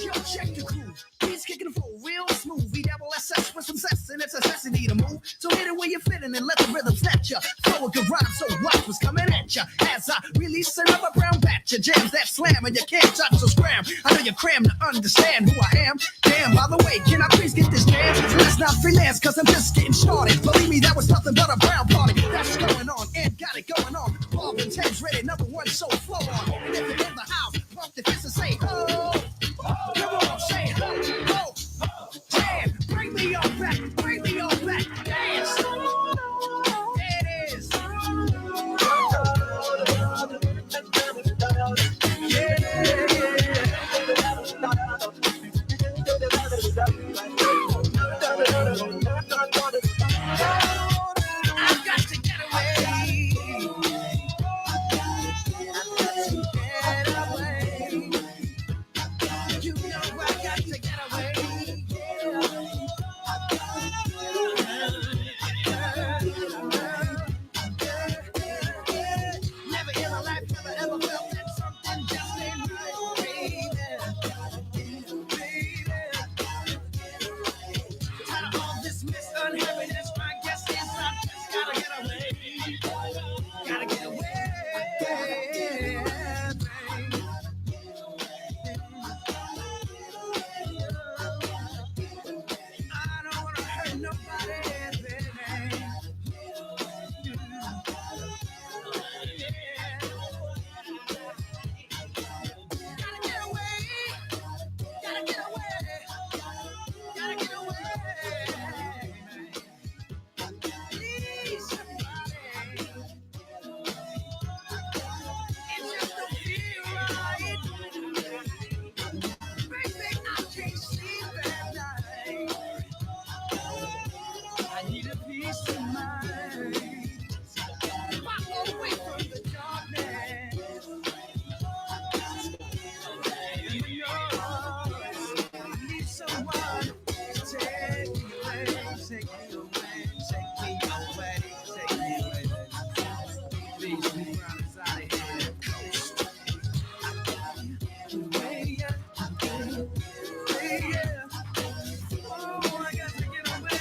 Yo, check the crew. He's kicking the flow real smooth. VSS with some sense and it's a necessity to move. So hit it where you're fitting and let the rhythm snatch ya. Throw a good rhyme so watch what's coming at ya. As I release another brown batch of jams that slam and you can't touch so scram. I know you're crammed to understand who I am. Damn, by the way, can I please get this jam? Let's not freelance cause I'm just getting started. Believe me, that was nothing but a brown party. That's going on and got it going on. Bob and Ted's ready, number one, so flow on. And if you're in the house, pump the fist and say, oh. Come on, say, oh, oh. Jam, bring me on back, bring me on back. Dance. There it is. I've got to get away. I've got to get away. You know I got to get away. Never in my life, never ever felt that something just ain't right, baby. Tired of all this unhappiness, my guess is I just gotta get away. Gotta get away. I don't wanna hurt nobody, baby. Gotta get away. Gotta get away. Gotta get away. Please, somebody. It just don't feel right. Baby, I can't sleep at night. I need a peace of mind. Walk away from the darkness. And the noise. I need someone to take me away, take me away, take me away, take me away. Please, we run us out of here. Coast. Away, yeah. Away, yeah. Oh, I got to get away.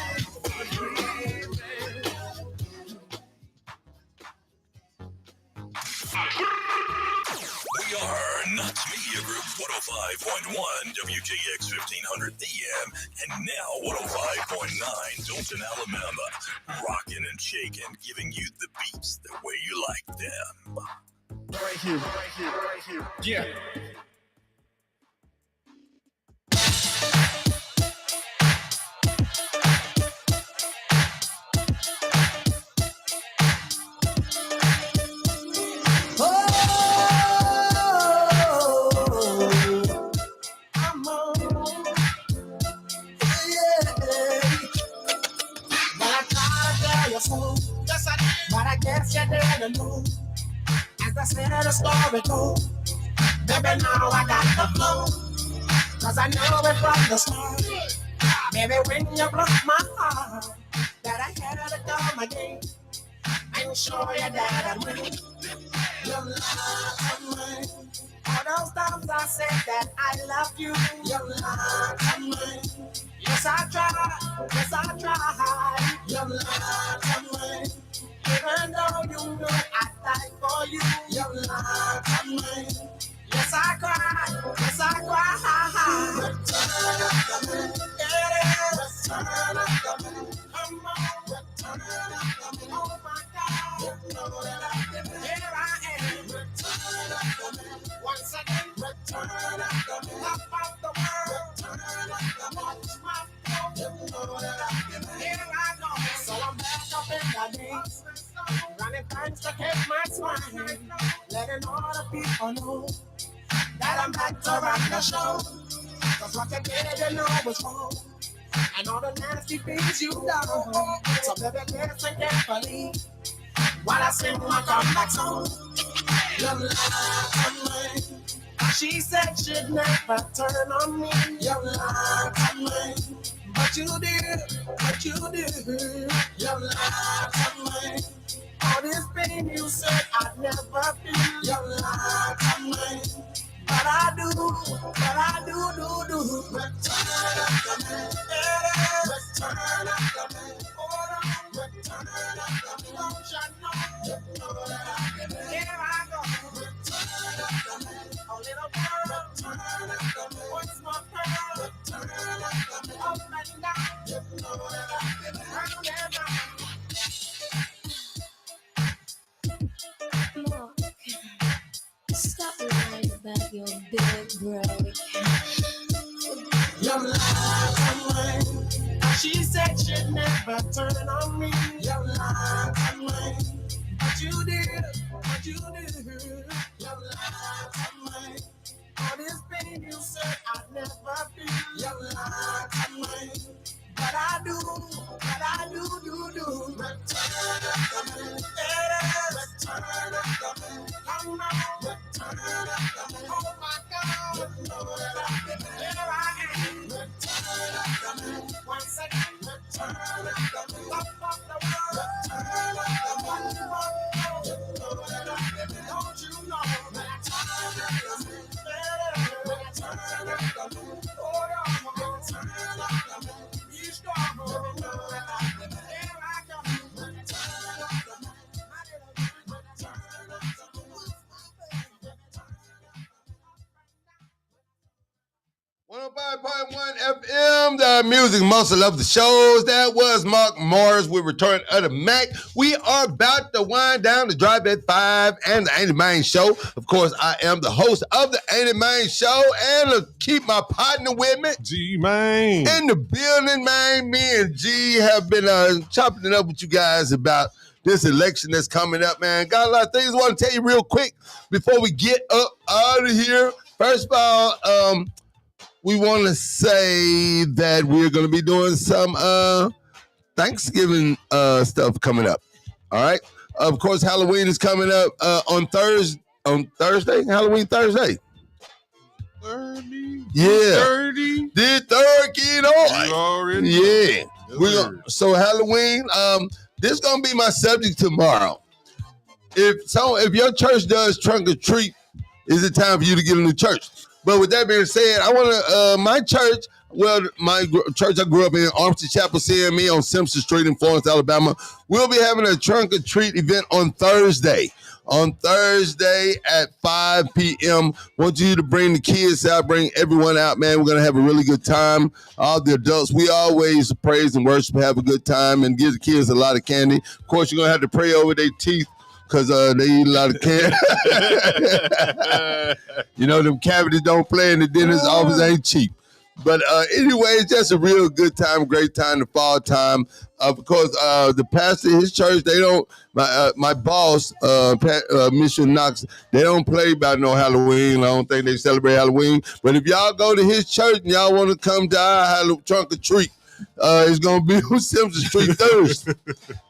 We are Knox Media Group 105.1 WJX 1500 AM and now 105.9 Dalton, Alabama. Rockin' and shaking, giving you the beats the way you like them. Right here, right here, right here. Yeah. I'm on. Yeah. But I gotta tell you smooth. Yes, I did. But I guess you didn't move. As I said, the story goes. There Baby, now I got the flow. Cause I know it from the start. Baby, when you broke my heart, that I had to come again. I'm sure you that I will. Your love of mine. All those times I said that I love you. Your love of mine. Yes, I tried. Yes, I tried. Your love of mine. Even though you know I died for you. Your love of mine. Yes, I cried. Yes, I cried. Return of the man. Return of the man. Come on. Return of the man. Oh my God. You know that here I am. Return of the man. Once again. Return of the man. Top of the world. Return of the man. My fault. You know that here I go. So I'm back up in the dance. Running thanks to keep my smile. Letting all the people know that I'm back to rock the show. Cause what you did, you know was wrong. And all the nasty things you done. So baby, listen carefully while I sing my comeback song. Your love of mine. She said she'd never turn on me. Your love of mine. But you did, but you did. Your love of mine. All this pain you said I'd never feel. Your love of mine. But I do. Return of the man. Return of the man. Hold on. Return of the man. Don't you know that here I go. Return of the man. A little girl. Return of the man. Once more girl. Return of the man. Up and down. You know that Mark, stop lying about your big break. your love of mine. She said she'd never turn on me. Your love of mine. But you did. Your love of mine. All this pain you said I'd never feel. Your love of mine. But I do. Return of the man. Return of the man. Come on. Return of the man. Oh my God. You know that here I am. Return of the man. Once again. Return of the man. Up of the world. Return of the man. You know that don't you know that Return of the man. Return of the man. Oh yeah. Return of the man. Be strong. You know that here I come. Return of the man. My little man. Return of the man. 105.1 FM, the music muscle of the shows. That was Mark Morris with Return of the Mac. We are about to wind down the Drive at 5 and the Ain't It Main Show. Of course, I am the host of the Ain't It Main Show, and to keep my partner with me, G-Man. in the building, man. Me and G have been chopping it up with you guys about this election that's coming up, man. Got a lot of things I want to tell you real quick before we get up out of here. First of all, we want to say that we're going to be doing some Thanksgiving stuff coming up. All right. Of course, Halloween is coming up on Thursday. Halloween Thursday. 30? Yeah. 30? The third kid on. You already Yeah. Yes, So Halloween, this is going to be my subject tomorrow. If your church does trunk or treat, is it time for you to get into church? But with that being said, I want to, my church I grew up in, Armstead Chapel CME on Simpson Street in Florence, Alabama. We'll be having a trunk or treat event on Thursday. On Thursday at 5 p.m. Want you to bring the kids out, bring everyone out, man. We're going to have a really good time. All the adults, we always praise and worship, have a good time, and give the kids a lot of candy. Of course, you're going to have to pray over their teeth, because they eat a lot of candy. You know, them cavities don't play in the dentist office, ain't cheap. But anyway, it's just a real good time, great time, the fall time. Of course, the pastor, his church, they don't, my boss, Mr. Knox, they don't play about no Halloween. I don't think they celebrate Halloween. But if y'all go to his church and y'all want to come to our trunk or treat, it's going to be on Simpson Street Thursday.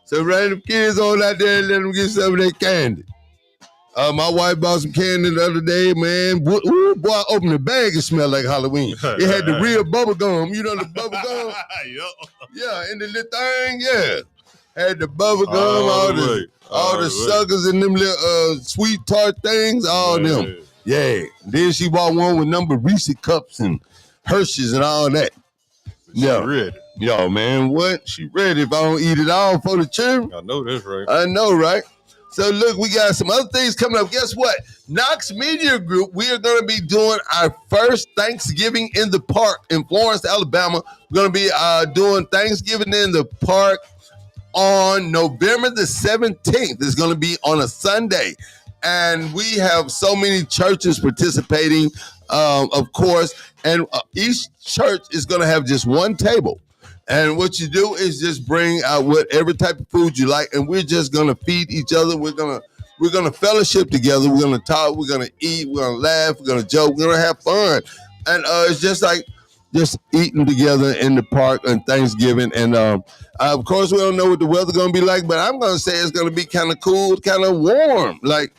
So random kids on out there and let them get some of that candy. My wife bought some candy the other day, man. Ooh, boy, I opened the bag, it smelled like Halloween. It had the real bubble gum. You know the bubble gum? Yeah, in the little thing, yeah. Had the bubble gum, all the suckers and them little sweet tart things, all them. Yeah. Then she bought one with number Reese cups and Hershey's and all that. Yeah. Ready. Yo, man, what? She ready if I don't eat it all for the children? I know that's right. I know, right? So look, we got some other things coming up. Guess what? Knox Media Group, we are going to be doing our first Thanksgiving in the Park in Florence, Alabama. We're going to be doing Thanksgiving in the Park on November the 17th. It's going to be on a Sunday. And we have so many churches participating, of course. And each church is going to have just one table. And what you do is just bring out whatever type of food you like, and we're just gonna feed each other. We're gonna fellowship together. We're gonna talk. We're gonna eat. We're gonna laugh. We're gonna joke. We're gonna have fun. And it's just like just eating together in the park on Thanksgiving. And of course, we don't know what the weather's gonna be like, but I'm gonna say it's gonna be kind of cool, kind of warm, like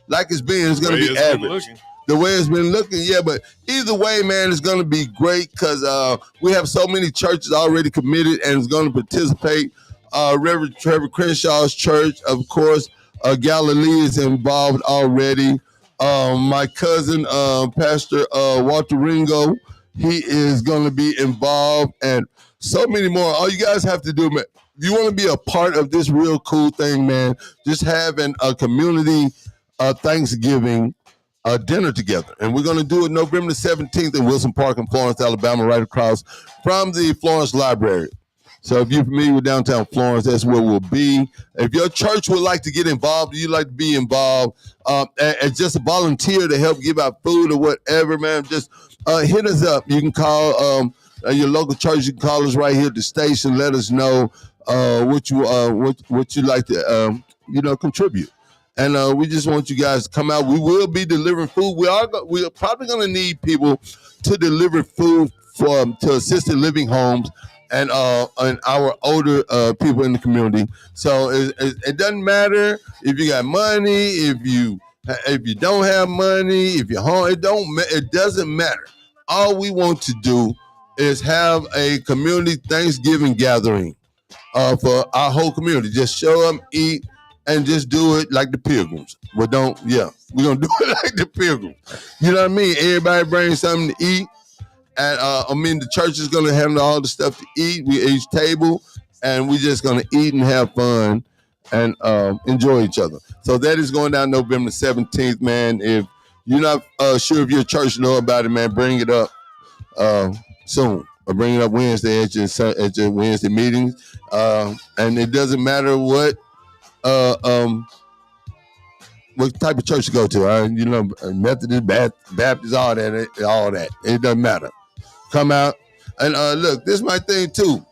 it's been. It's gonna be average. The way it's been looking, yeah, but either way, man, it's going to be great because we have so many churches already committed and is going to participate. Reverend Trevor Crenshaw's church, of course, Galilee is involved already. My cousin, Pastor Walter Ringo, he is going to be involved, and so many more. All you guys have to do, man, if you want to be a part of this real cool thing, man, just having a community Thanksgiving dinner together. And we're going to do it November the 17th in Wilson Park in Florence, Alabama, right across from the Florence Library. So if you're familiar with downtown Florence, that's where we'll be. If your church would like to get involved, you'd like to be involved, and just a volunteer to help give out food or whatever, man, just hit us up. You can call your local church. You can call us right here at the station. Let us know what you like to contribute. And we just want you guys to come out. We will be delivering food. We are probably going to need people to deliver food to assisted living homes and our older people in the community. So it doesn't matter if you got money, if you don't have money, if you're home. It doesn't matter. All we want to do is have a community Thanksgiving gathering for our whole community. Just show up, eat, and just do it like the Pilgrims. We're going to do it like the Pilgrims. You know what I mean? Everybody brings something to eat. And the church is going to handle all the stuff to eat. We each table, and we're just going to eat and have fun and enjoy each other. So that is going down November 17th, man. If you're not sure if your church know about it, man, bring it up soon. Or bring it up Wednesday at your Wednesday meetings. And it doesn't matter what type of church you go to, Methodist, Baptist, all that. It doesn't matter. Come out and look. This is my thing too.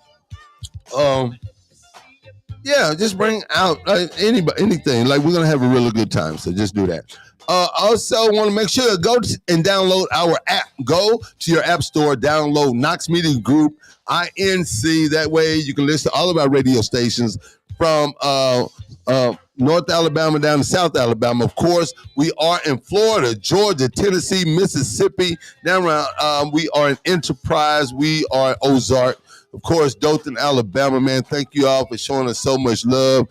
Just bring out anything. Like we're gonna have a really good time, so just do that. Also, want to make sure to go and download our app. Go to your app store, download Knox Media Group INC. That way, you can listen to all of our radio stations from North Alabama down to South Alabama. Of course, we are in Florida, Georgia, Tennessee, Mississippi. Down around, we are in Enterprise. We are in Ozark. Of course, Dothan, Alabama, man. Thank you all for showing us so much love.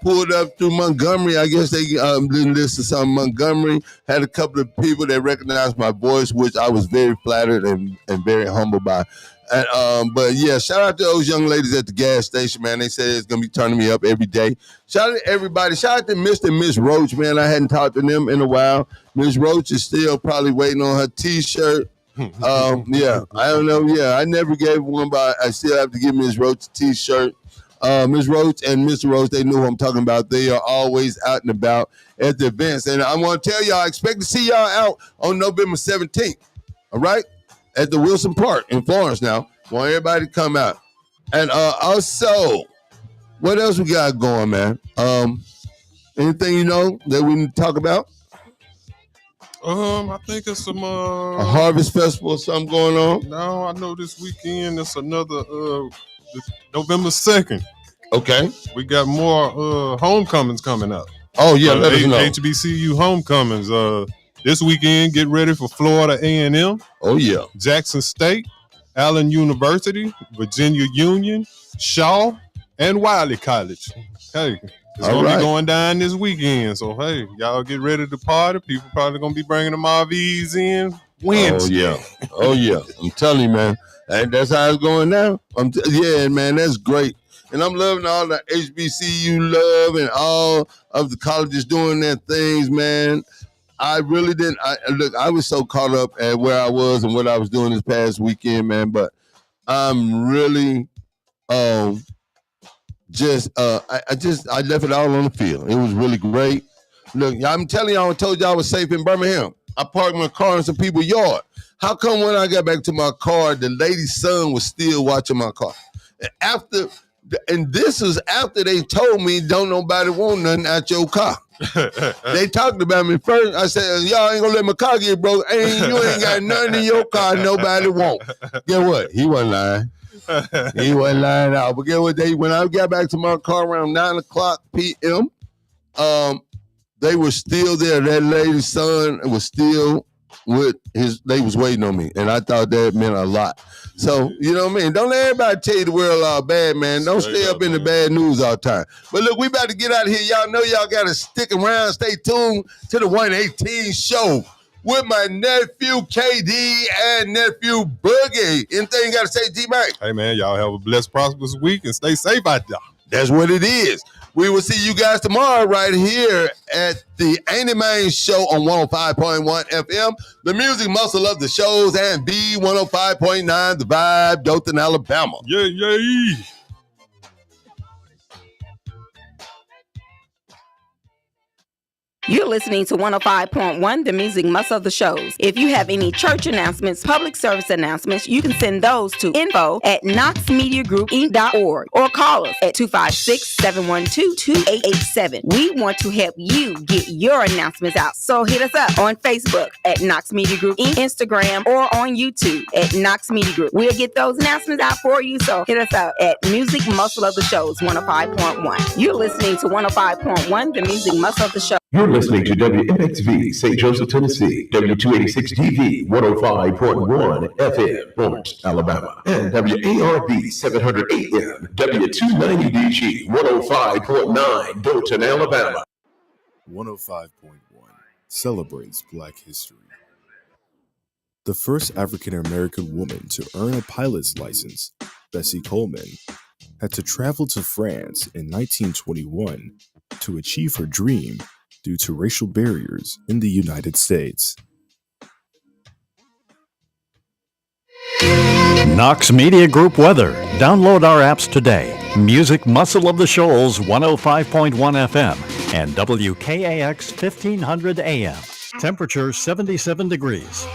Pulled up through Montgomery. I guess they didn't listen to some Montgomery. Had a couple of people that recognized my voice, which I was very flattered and very humbled by. And but yeah, shout out to those young ladies at the gas station, man. They said it's gonna be turning me up every day. Shout out to everybody. Shout out to Mr. and Miss Roach, man. I hadn't talked to them in a while. Miss Roach is still probably waiting on her T-shirt. Yeah, I don't know. Yeah, I never gave one, but I still have to give Miss Roach a T-shirt. Ms. Roach and Mr. Roach, they know who I'm talking about. They are always out and about at the events. And I want to tell y'all, I expect to see y'all out on November 17th. All right? At the Wilson Park in Florence now. Want everybody to come out. And also, what else we got going, man? Anything you know that we need to talk about? I think it's some a harvest festival or something going on. No, I know this weekend it's another November 2nd. Okay. We got more homecomings coming up. Oh yeah, let us know. HBCU homecomings. This weekend, get ready for Florida A&M. Oh yeah. Jackson State, Allen University, Virginia Union, Shaw, and Wiley College. Hey, it's going to be going down this weekend. So, hey, y'all get ready to party. People probably going to be bringing them RVs in Wednesday. Oh, yeah. I'm telling you, man. That's how it's going now. Yeah, man, that's great. And I'm loving all the HBCU love and all of the colleges doing their things, man. I really didn't. I was so caught up at where I was and what I was doing this past weekend, man. But I'm really I left it all on the field. It was really great. Look, I'm telling y'all, I told y'all I was safe in Birmingham. I parked my car in some people's yard. How come when I got back to my car, the lady's son was still watching my car? And this was after they told me, don't nobody want nothing out your car. They talked about me first. I said, y'all ain't gonna let my car get broke. You ain't got nothing in your car nobody want. Guess what? He wasn't lying. He wasn't lying at all. But guess what? When I got back to my car around 9:00 p.m., they were still there. That lady's son was still they was waiting on me. And I thought that meant a lot. So, you know what I mean? Don't let everybody tell you the world all bad, man. Don't stay up in the bad news all the time. But look, we about to get out of here. Y'all know y'all got to stick around. Stay tuned to the 118 show with my nephew KD and nephew Boogie. Anything you got to say, G-Mac? Hey, man, y'all have a blessed, prosperous week and stay safe out there. That's what it is. We will see you guys tomorrow right here at the Ain't It Man Show on 105.1 FM, the music muscle of the shows, and B105.9, the vibe, Dothan, Alabama. Yeah. You're listening to 105.1, the music muscle of the shows. If you have any church announcements, public service announcements, you can send those to info@knoxmediagroupinc.org or call us at 256-712-2887. We want to help you get your announcements out. So hit us up on Facebook at Knox Media Group Inc., Instagram, or on YouTube at Knox Media Group. We'll get those announcements out for you. So hit us up at Music Muscle of the Shows 105.1. You're listening to 105.1, the music muscle of the show. You're listening to WMXV, St. Joseph, Tennessee, W286-TV, 105.1 FM, Lawrence, Alabama, and WARB 700 AM, W290DG, 105.9, Dothan, Alabama. 105.1 celebrates Black history. The first African-American woman to earn a pilot's license, Bessie Coleman, had to travel to France in 1921 to achieve her dream due to racial barriers in the United States. Knox Media Group weather. Download our apps today. Music Muscle of the Shoals 105.1 FM and WKAX 1500 AM. Temperature 77 degrees.